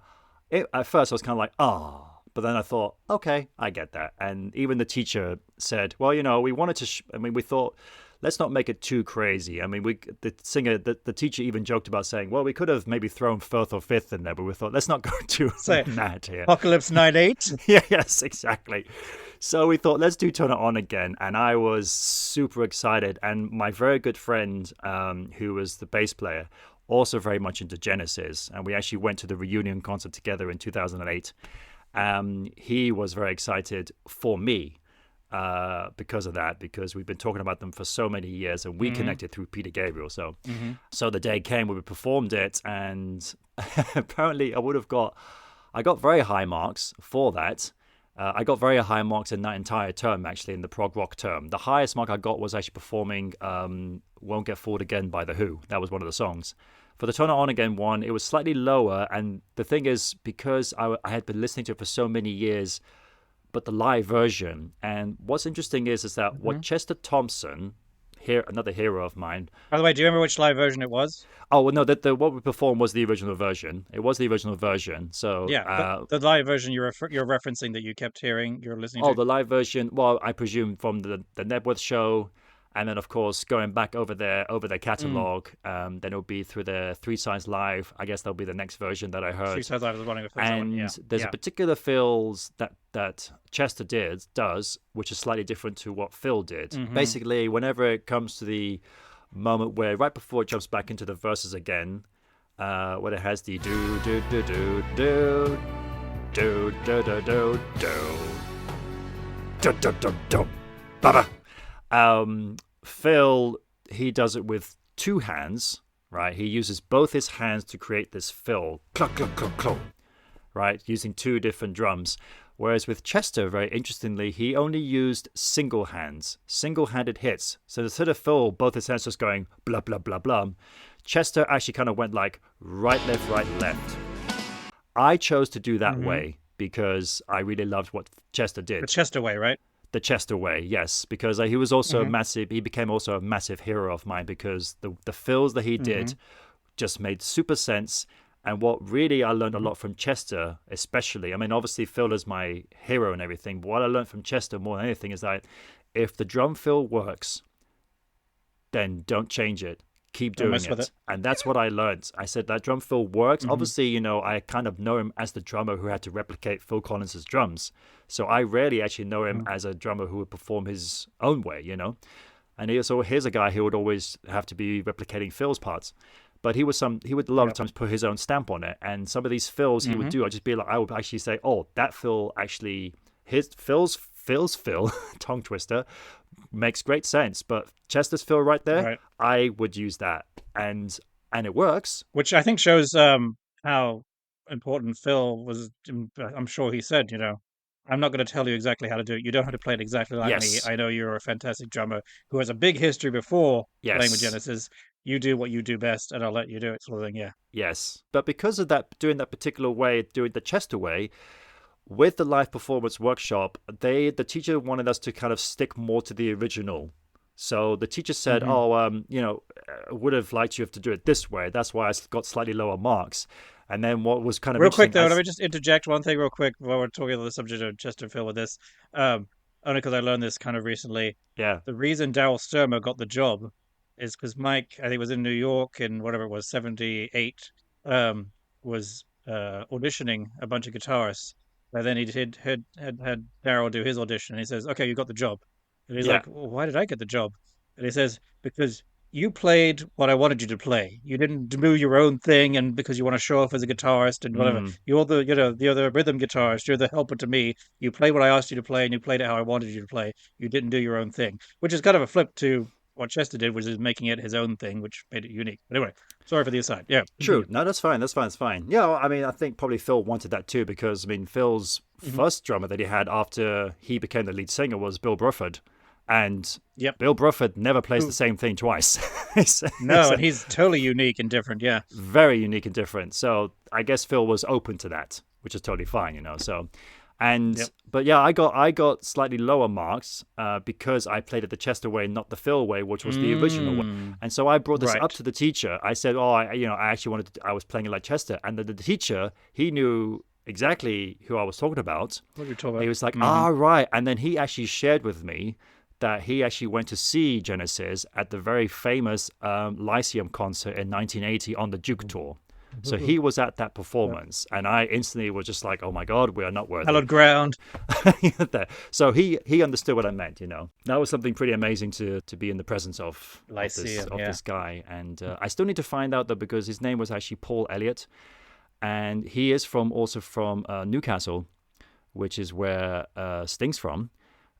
at first I was kind of like, oh. But then I thought, okay, I get that. And even the teacher said, well, we wanted to, we thought, let's not make it too crazy. I mean, the teacher even joked about saying, well, we could have maybe thrown fourth or fifth in there, but we thought, let's not go too mad here. Apocalypse 9/8? Yeah, yes, exactly. So we thought, let's do Turn It On again. And I was super excited. And my very good friend, who was the bass player, also very much into Genesis. And we actually went to the reunion concert together in 2008. He was very excited for me. Because of that, because we've been talking about them for so many years, and we connected through Peter Gabriel. So the day came where we performed it, and apparently I got very high marks for that. I got very high marks in that entire term, actually, in the prog rock term. The highest mark I got was actually performing Won't Get Fooled Again by The Who. That was one of the songs. For the Turn It On Again one, it was slightly lower, and the thing is, because I had been listening to it for so many years, but the live version. And what's interesting is that what Chester Thompson, another hero of mine. By the way, do you remember which live version it was? Oh, well, no, what we performed was the original version. It was the original version. So yeah, the live version you're referencing that you kept hearing, you're listening to. Oh, the live version. Well, I presume from the Nebworth show. And then, of course, going back over their catalogue, then it'll be through the 3 Sides Live. I guess that'll be the next version that I heard. 3 Sides Live is running with and there's a particular fills that Chester does, which is slightly different to what Phil did. Basically, whenever it comes to the moment where right before it jumps back into the verses again, where it has the do do do do do do do do do do do do do baba. Phil, he does it with 2 hands, right? He uses both his hands to create this fill, clunk, clunk, clunk, clunk, right? Using 2 different drums. Whereas with Chester, very interestingly, he only used single-handed hits. So instead of Phil, both his hands just going blah, blah, blah, blah, Chester actually kind of went like right, left. I chose to do that way because I really loved what Chester did. The Chester way, right? The Chester way, yes, because he was also massive. He became also a massive hero of mine because the fills that he did just made super sense. And what really I learned a lot from Chester, especially, I mean, obviously Phil is my hero and everything, but what I learned from Chester more than anything is that if the drum fill works, then don't change it. Keep doing it. And that's what I learned. I said that drum fill works. Obviously, I kind of know him as the drummer who had to replicate Phil Collins's drums. So I rarely actually know him as a drummer who would perform his own way, And here's a guy who would always have to be replicating Phil's parts. But he would a lot of times put his own stamp on it. And some of these fills he would do, I would actually say, oh, that fill actually, Phil's fill, tongue twister, makes great sense. But Chester's fill right there, I would use that. And it works. Which I think shows how important Phil was. I'm sure he said, I'm not going to tell you exactly how to do it. You don't have to play it exactly like me. I know you're a fantastic drummer who has a big history before playing with Genesis. you do what you do best, and I'll let you do it, sort of thing. Yeah. Yes. But because of that, doing that particular way, doing the Chester way, with the live performance workshop, the teacher wanted us to kind of stick more to the original. So the teacher said, I would have liked you to do it this way. That's why I got slightly lower marks. And then what was kind of Real quick, interesting though, let me just interject one thing real quick while we're talking about the subject of Chesterfield with this. Only because I learned this kind of recently. Yeah. The reason Daryl Sturmer got the job is because Mike, I think, was in New York in whatever it was, 78, was auditioning a bunch of guitarists. And then he had Daryl do his audition. And he says, "Okay, you got the job." And he's Yeah. like, well, "Why did I get the job?" And he says, "Because you played what I wanted you to play. You didn't do your own thing, and because you want to show off as a guitarist and whatever. You're the rhythm guitarist. You're the helper to me. You played what I asked you to play, and you played it how I wanted you to play. You didn't do your own thing," which is kind of a flip to what Chester did, which is making it his own thing, which made it unique. But anyway, sorry for the aside. Yeah, True. No, that's fine. That's fine. Yeah, well, I mean, I think probably Phil wanted that too because, I mean, Phil's first drummer that he had after he became the lead singer was Bill Bruford. And Bill Bruford never plays the same thing twice. No, and he's totally unique and different, yeah. Very unique and different. So I guess Phil was open to that, which is totally fine, So, but yeah, I got slightly lower marks because I played it the Chester way, not the Phil way, which was the original way. And so I brought this up to the teacher. I said, I actually I was playing it like Chester, and the teacher, he knew exactly who I was talking about. What are you talking about? He was like, right. And then he actually shared with me that he actually went to see Genesis at the very famous Lyceum concert in 1980 on the Duke tour. So he was at that performance, and I instantly was just like, "Oh my God, we are not worthy." Hallowed ground. So he understood what I meant. That was something pretty amazing to be in the presence of this guy. And I still need to find out though, because his name was actually Paul Elliott, and he is also from Newcastle, which is where Sting's from.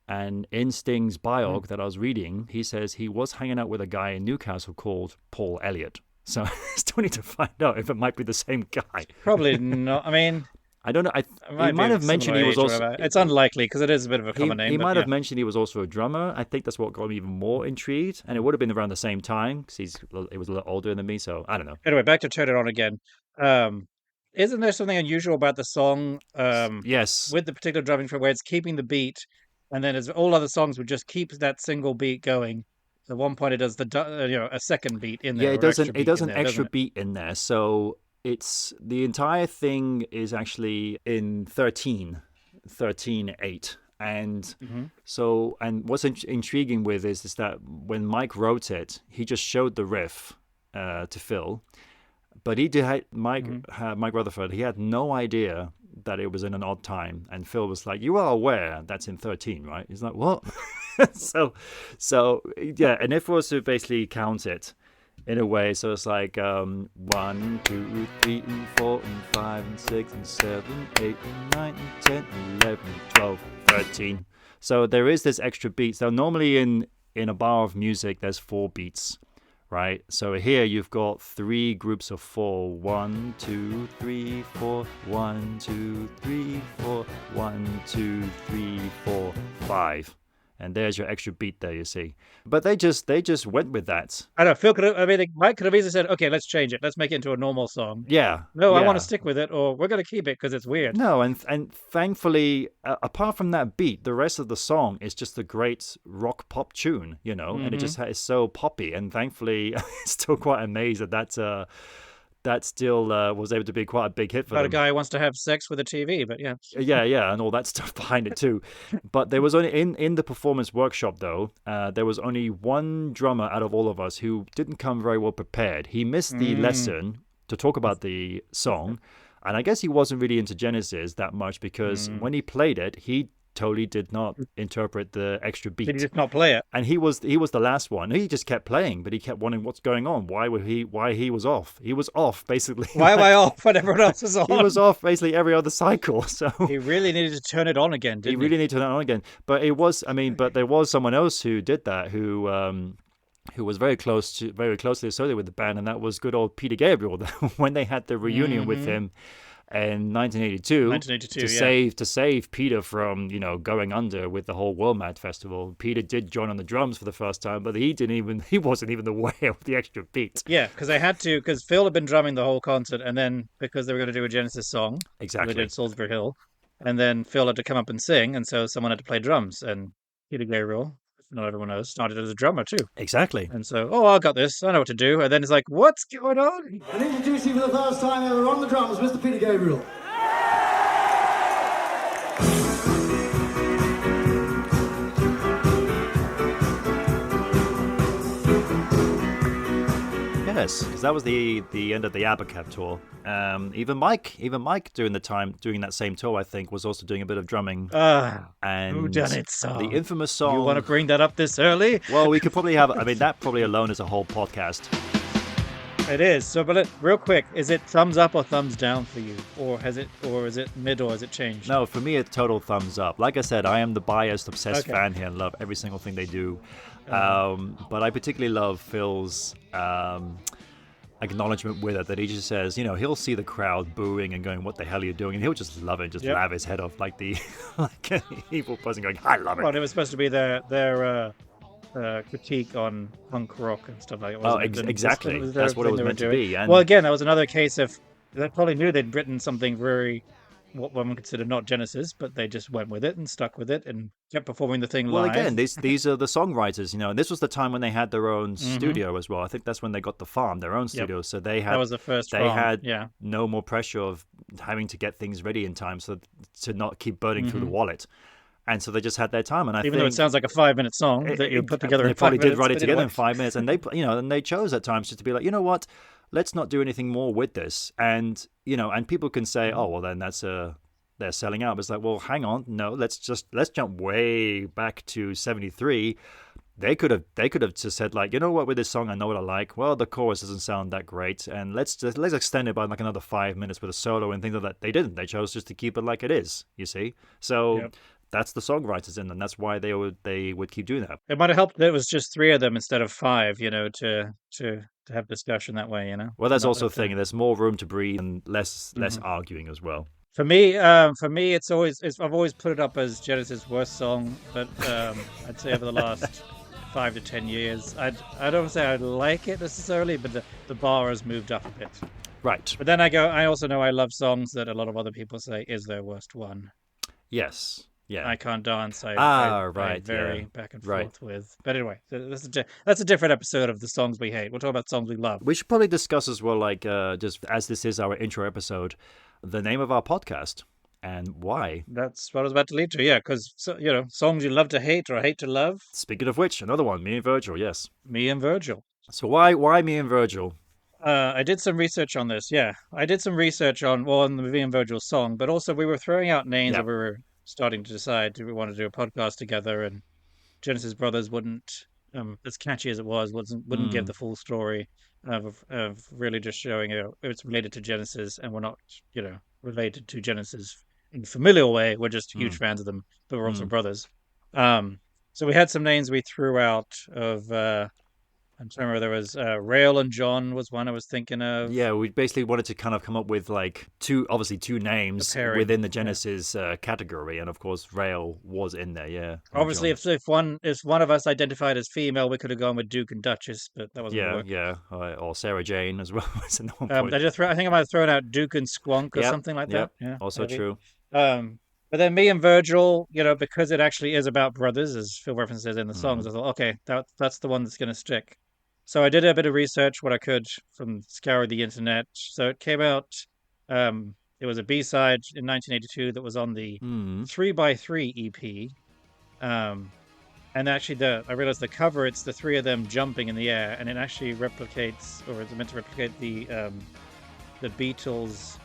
And in Sting's biog that I was reading, he says he was hanging out with a guy in Newcastle called Paul Elliott. So I still need to find out if it might be the same guy. Probably not. I mean, I don't know. He might have mentioned he was also. It's unlikely because it is a bit of a common name. He might have mentioned he was also a drummer. I think that's what got me even more intrigued. And it would have been around the same time because he was a little older than me. So I don't know. Anyway, back to Turn It On again. Isn't there something unusual about the song? Yes. With the particular drumming for where it's keeping the beat. And then as all other songs would just keep that single beat going. At one point, it does a second beat in there. Yeah, it does an extra beat in there. So it's the entire thing is actually in 13/8. And so, and what's intriguing with is that when Mike wrote it, he just showed the riff to Phil. But Mike Rutherford, he had no idea that it was in an odd time, and Phil was like, "You are aware that's in 13, right?" He's like, "What?" so yeah, and if we was to basically count it in a way, so it's like 1, 2, 3, 4, 5, 6, 7, 8, 9, 10, 11, 12, 13. So there is this extra beat. So normally in a bar of music, there's 4 beats. Right, so here you've got 3 groups of 4. 1, 2, 3, 4. 1, 2, 3, 4. 1, 2, 3, 4, 5. And there's your extra beat there, you see. But they just went with that. I don't know. Mike could have easily said, "Okay, let's change it. Let's make it into a normal song." Yeah. No, I want to stick with it, or we're going to keep it because it's weird. No, and thankfully, apart from that beat, the rest of the song is just a great rock pop tune, and it just is so poppy. And thankfully, I'm still quite amazed that still was able to be quite a big hit for them. About a guy who wants to have sex with a TV, but yeah. Yeah, and all that stuff behind it too. But there was only in the performance workshop though, there was only one drummer out of all of us who didn't come very well prepared. He missed the lesson to talk about the song, and I guess he wasn't really into Genesis that much because when he played it, he totally did not interpret the extra beat. Did he just not play it? And he was the last one. He just kept playing, but he kept wondering what's going on. Why he was off? He was off basically. Why am I off when everyone else is on? He was off basically every other cycle. So he really needed to turn it on again, didn't he? He really needed to turn it on again. But but there was someone else who did that who was very closely associated with the band, and that was good old Peter Gabriel. When they had the reunion with him in 1982, 1982, to yeah. save Peter from going under with the whole World Mad Festival. Peter did join on the drums for the first time, but he wasn't even aware of the extra beat. Yeah, because they had to, because Phil had been drumming the whole concert, and then because they were going to do a Genesis song, so they Exactly. did Salisbury Hill, and then Phil had to come up and sing, and so someone had to play drums, and Peter Gabriel, if not everyone knows, started as a drummer too. Exactly. And so, oh, I got this, I know what to do, and then it's like, what's going on? And introduce you for the first time ever on the drums, Mr. Peter Gabriel. Yes, because that was the end of the Abacab tour. Even Mike during that same tour, I think, was also doing a bit of drumming. And Whodunit song. the infamous song. You want to bring that up this early? Well, we could probably have. I mean, that probably alone is a whole podcast. It is. So, but real quick, is it thumbs up or thumbs down for you, or is it mid, or has it changed? No, for me, it's total thumbs up. Like I said, I am the biased, obsessed Okay. fan here and love every single thing they do. But I particularly love Phil's acknowledgement with it, that he just says, he'll see the crowd booing and going, "What the hell are you doing?" And he'll just love it, just Yep. laugh his head off like the like an evil person going, "I love it." Well, it was supposed to be their critique on punk rock and stuff like that. Oh, wasn't it? exactly. Their That's what it thing was they were meant to doing. be. And Well, again, that was another case of they probably knew they'd written something very what one would consider not Genesis, but they just went with it and stuck with it and kept performing the thing well, live. again, these are the songwriters, and this was the time when they had their own studio as well. I think that's when they got the farm, their own studio. So they had that was the first. they farm, had yeah. no more pressure of having to get things ready in time, so to not keep burning through the wallet. And so they just had their time. And I Even think though it sounds like a 5-minute song that you put together they in 5 probably minutes. did write it but together anyway. in 5 minutes, and they chose at times just to be like, you know what, let's not do anything more with this. And and people can say, oh well, then they're selling out. But it's like, well, hang on, no, let's jump way back to 73. They could have just said, like, you know what, with this song I know what I like. Well, the chorus doesn't sound that great, and let's extend it by like another 5 minutes with a solo and things like that. They didn't. They chose just to keep it like it is. You see, so. Yep. That's the songwriters in them. That's why they would keep doing that. It might have helped that it was just 3 of them instead of 5, to have discussion that way, Well, that's Not also a that, thing. There's more room to breathe and less arguing as well. For me, I've always put it up as Genesis' worst song, but I'd say over the last 5 to 10 years, I don't say I like it necessarily, but the bar has moved up a bit. Right. But then I also know I love songs that a lot of other people say is their worst one. Yes. Yeah. I Can't Dance. I right, vary yeah. back and Right. forth with. But anyway, that's a different episode of the songs we hate. We'll talk about songs we love. We should probably discuss as well, like, just as this is our intro episode, the name of our podcast and why. That's what I was about to lead to. Yeah, because songs you love to hate or hate to love. Speaking of which, another one, Me and Virgil. Yes. Me and Virgil. So why Me and Virgil? I did some research on this. Yeah, I did some research on the Me and Virgil song, but also we were throwing out names Yeah. that we were starting to decide, do we want to do a podcast together? And Genesis Brothers wouldn't, as catchy as it was, wouldn't give the full story of really just showing it's related to Genesis, and we're not related to Genesis in a familial way. We're just huge fans of them, but we're also brothers. So we had some names we threw out of. I'm trying to remember, there was Rail and John was one I was thinking of. Yeah, we basically wanted to kind of come up with like two names pairing, within the Genesis category, and of course Rail was in there. Yeah. Obviously, if one of us identified as female, we could have gone with Duke and Duchess, but that wasn't gonna work. or Sarah Jane as well. Was at one point. I think I might have thrown out Duke and Squonk or Yep, something like yep, that. Yeah, also maybe. true. But then Me and Virgil, because it actually is about brothers, as Phil references in the songs, I thought, okay, that's the one that's going to stick. So I did a bit of research, what I could, from scouring the internet. So it came out. It was a B-side in 1982 that was on the 3x3 EP. And actually, I realized the cover, it's the 3 of them jumping in the air, and it actually replicates, or it's meant to replicate the Beatles.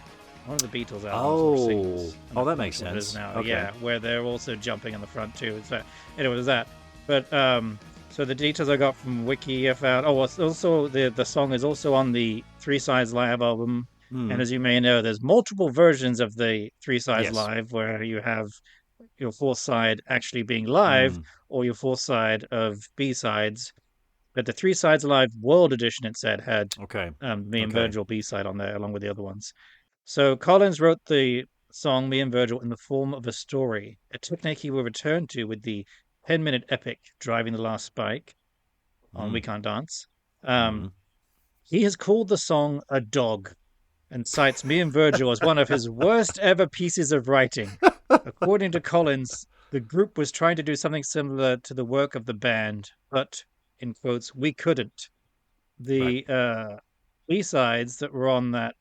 One of the Beatles albums. or singles. I'm Oh, not that sure makes what it is sense. now. Okay. Yeah, where they're also jumping in the front too. So anyway, it was that. But so the details I got from Wiki, I found. Oh, it's also the song is also on the 3 Sides Live album. And as you may know, there's multiple versions of the 3 Sides Yes. Live, where you have your 4th side actually being live, or your 4th side of B-sides. But the 3 Sides Live World Edition, it said, had Okay. Me and Okay. Virgil B-side on there, along with the other ones. So Collins wrote the song Me and Virgil in the form of a story, a technique he will return to with the 10-minute epic Driving the Last Spike on We Mm. Can't Dance. Mm. He has called the song a dog and cites Me and Virgil as one of his worst ever pieces of writing. According to Collins, the group was trying to do something similar to the work of the band, but, in quotes, we couldn't. Right. The B-sides that were on that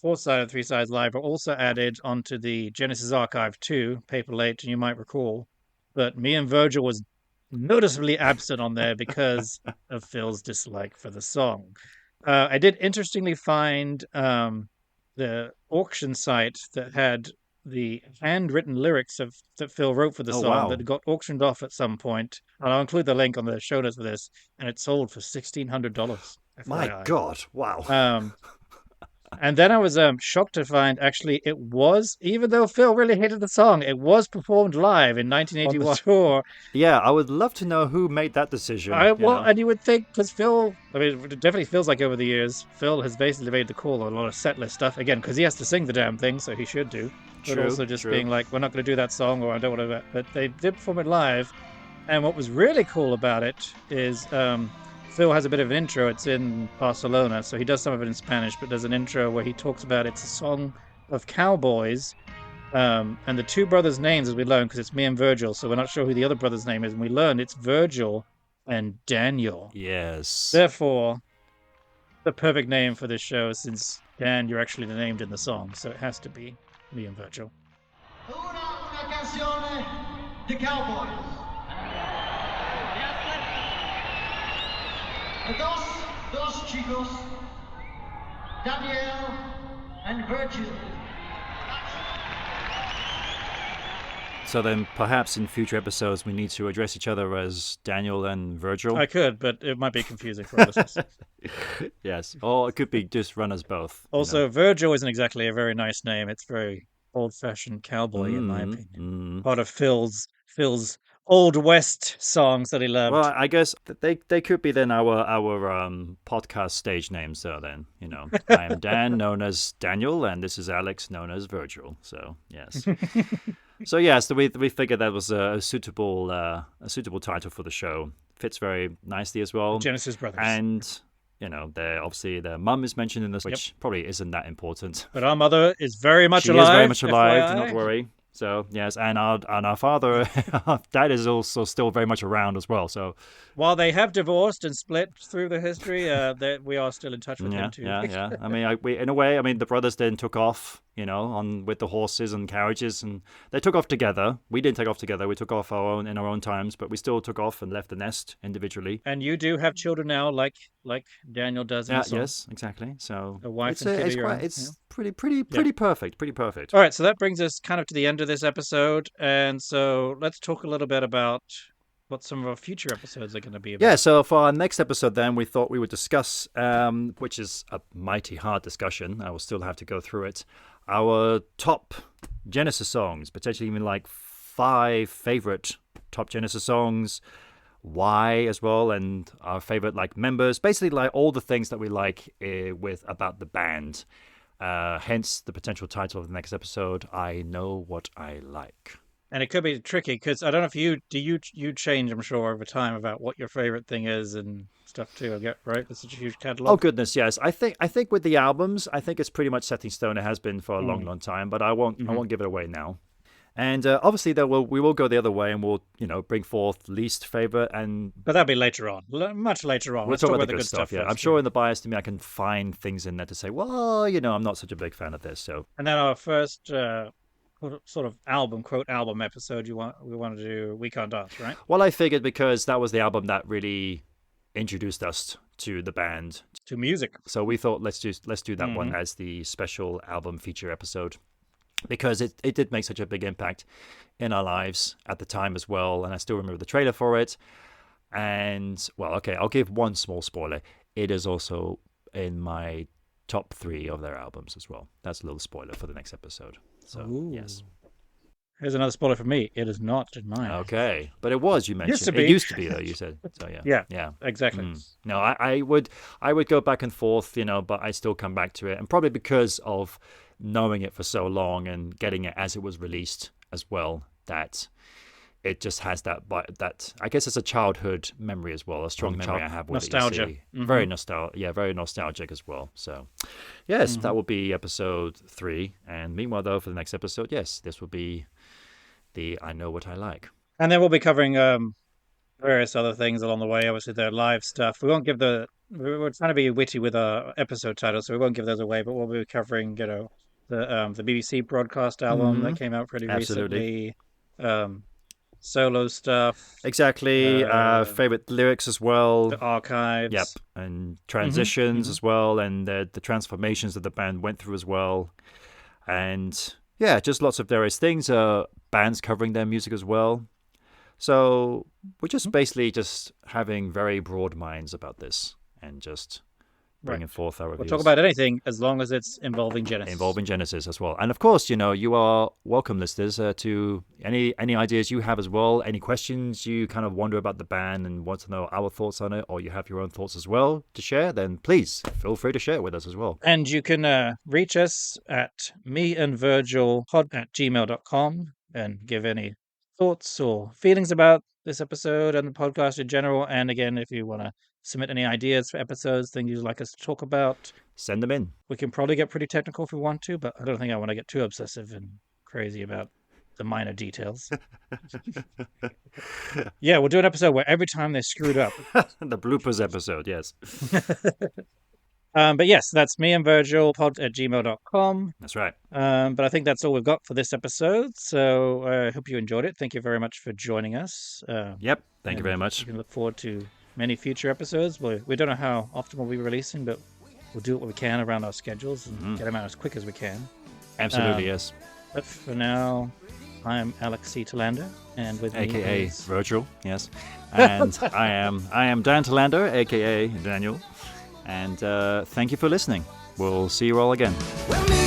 fourth side of Three Sides Live are also added onto the Genesis Archive 2, Paper Late, and you might recall. But Me and Virgil was noticeably absent on there because of Phil's dislike for the song. I did interestingly find the auction site that had the handwritten lyrics that Phil wrote for the Oh, song wow. that got auctioned off at some point. And I'll include the link on the show notes for this, and it sold for $1,600. My FYI. God. Wow. And then I was shocked to find actually it was, even though Phil really hated the song, it was performed live in On the 1981 tour. Yeah, I would love to know who made that decision. And you would think because Phil, I mean, it definitely feels like over the years, Phil has basically made the call on a lot of set list stuff again because he has to sing the damn thing, so he should do. But True, also just true. being like, we're not going to do that song, or I don't want to. But they did perform it live, and what was really cool about it is Phil has a bit of an intro. It's in Barcelona, so he does some of it in Spanish, but there's an intro where he talks about it's a song of cowboys. And the two brothers' names, as we learn, because it's me and Virgil, so we're not sure who the other brother's name is. And we learned it's Virgil and Daniel. Yes. Therefore, the perfect name for this show, since Dan, you're actually named in the song, so it has to be me and Virgil. Una canzone di cowboys. Dos chicos, Daniel and Virgil. So then perhaps in future episodes we need to address each other as Daniel and Virgil. I could, but it might be confusing for listeners. Yes. Or it could be just run as both. Also, Virgil isn't exactly a very nice name. It's very old-fashioned cowboy, in my opinion. Part of Phil's Old West songs that he loved. Well, I guess they could be then our podcast stage names. So then, I am Dan, known as Daniel, and this is Alex, known as Virgil. So yes. So we figured that was a suitable title for the show. Fits very nicely as well. Genesis Brothers. And their mum is mentioned in this, which probably isn't that important. But our mother is very much She alive. is very much alive. FYI. Do not worry. So yes, and our father, our dad is also still very much around as well. So while they have divorced and split through the history, we are still in touch with him too. Yeah. I mean, in a way, the brothers then took off, with the horses and carriages, and they took off together. We didn't take off together. We took off in our own times, but we still took off and left the nest individually. And you do have children now, like Daniel does. In the song. Yes, exactly. So a wife and kid. It's pretty perfect. Pretty perfect. All right, so that brings us kind of to the end of this episode, and so let's talk a little bit about what some of our future episodes are going to be about. Yeah, so for our next episode then, we thought we would discuss, which is a mighty hard discussion, I will still have to go through it, our top Genesis songs, potentially even like 5 favorite top Genesis songs, why as well, and our favorite members, basically like all the things that we like about the band. Hence the potential title of the next episode, I Know What I Like. And it could be tricky because I don't know if you change, I'm sure, over time about what your favorite thing is and stuff too. I get right. It's such a huge catalog. Oh goodness, yes. I think with the albums, I think it's pretty much set in stone. It has been for a long time, but I won't give it away now. And obviously, we will go the other way, and we'll bring forth least favorite, but that'll be later on, much later on. We'll talk about the good stuff. Yeah, I'm sure in the bias to me, I can find things in there to say, well, I'm not such a big fan of this. So, and then our first sort of quote album episode, we want to do We Can't Dance, right? Well, I figured because that was the album that really introduced us to the band, to music. So we thought let's do that one as the special album feature episode. Because it did make such a big impact in our lives at the time as well. And I still remember the trailer for it. And, well, okay, I'll give one small spoiler. It is also in my top 3 of their albums as well. That's a little spoiler for the next episode. So, yes. here's another spoiler for me. It is not in mine. Okay, but it was, you mentioned. to be. It used to be, though, you said. So, yeah. Yeah, exactly. No, I would go back and forth, but I still come back to it. And probably because of knowing it for so long and getting it as it was released as well, that it just has that I guess it's a childhood memory as well, a strong memory I have with nostalgia. it. Very very nostalgic as well. So, yes, that will be episode 3. And meanwhile, though, for the next episode, yes, this will be the I Know What I Like. And then we'll be covering various other things along the way. Obviously, the live stuff. We won't give we're trying to be witty with our episode titles, so we won't give those away. But we'll be covering, the BBC broadcast album that came out pretty recently. Solo stuff. Exactly. Favorite lyrics as well. The archives. Yep. And transitions as well, and the transformations that the band went through as well. And yeah, just lots of various things. Bands covering their music as well. So we're just basically just having very broad minds about this and just bringing forth our reviews. We'll talk about anything as long as it's involving Genesis. Involving Genesis as well. And of course, you are welcome, listeners, to any ideas you have as well, any questions you kind of wonder about the band and want to know our thoughts on it, or you have your own thoughts as well to share, then please feel free to share it with us as well. And you can reach us at meandvirgilpod@gmail.com and give any thoughts or feelings about this episode and the podcast in general. And again, if you want to submit any ideas for episodes, things you'd like us to talk about, send them in. We can probably get pretty technical if we want to, but I don't think I want to get too obsessive and crazy about the minor details. Yeah, we'll do an episode where every time they screwed up. The bloopers episode, yes. But yes, that's meandvirgilpod@gmail.com. That's right. But I think that's all we've got for this episode. So I hope you enjoyed it. Thank you very much for joining us. Yep. Thank you very much. You can look forward to many future episodes. We don't know how often we'll be releasing, but we'll do what we can around our schedules and get them out as quick as we can. Absolutely, yes. But for now, I'm Alex C. Telander, and with me AKA is... Virgil, yes. And I am Dan Telander, AKA Daniel. And thank you for listening. We'll see you all again. Well,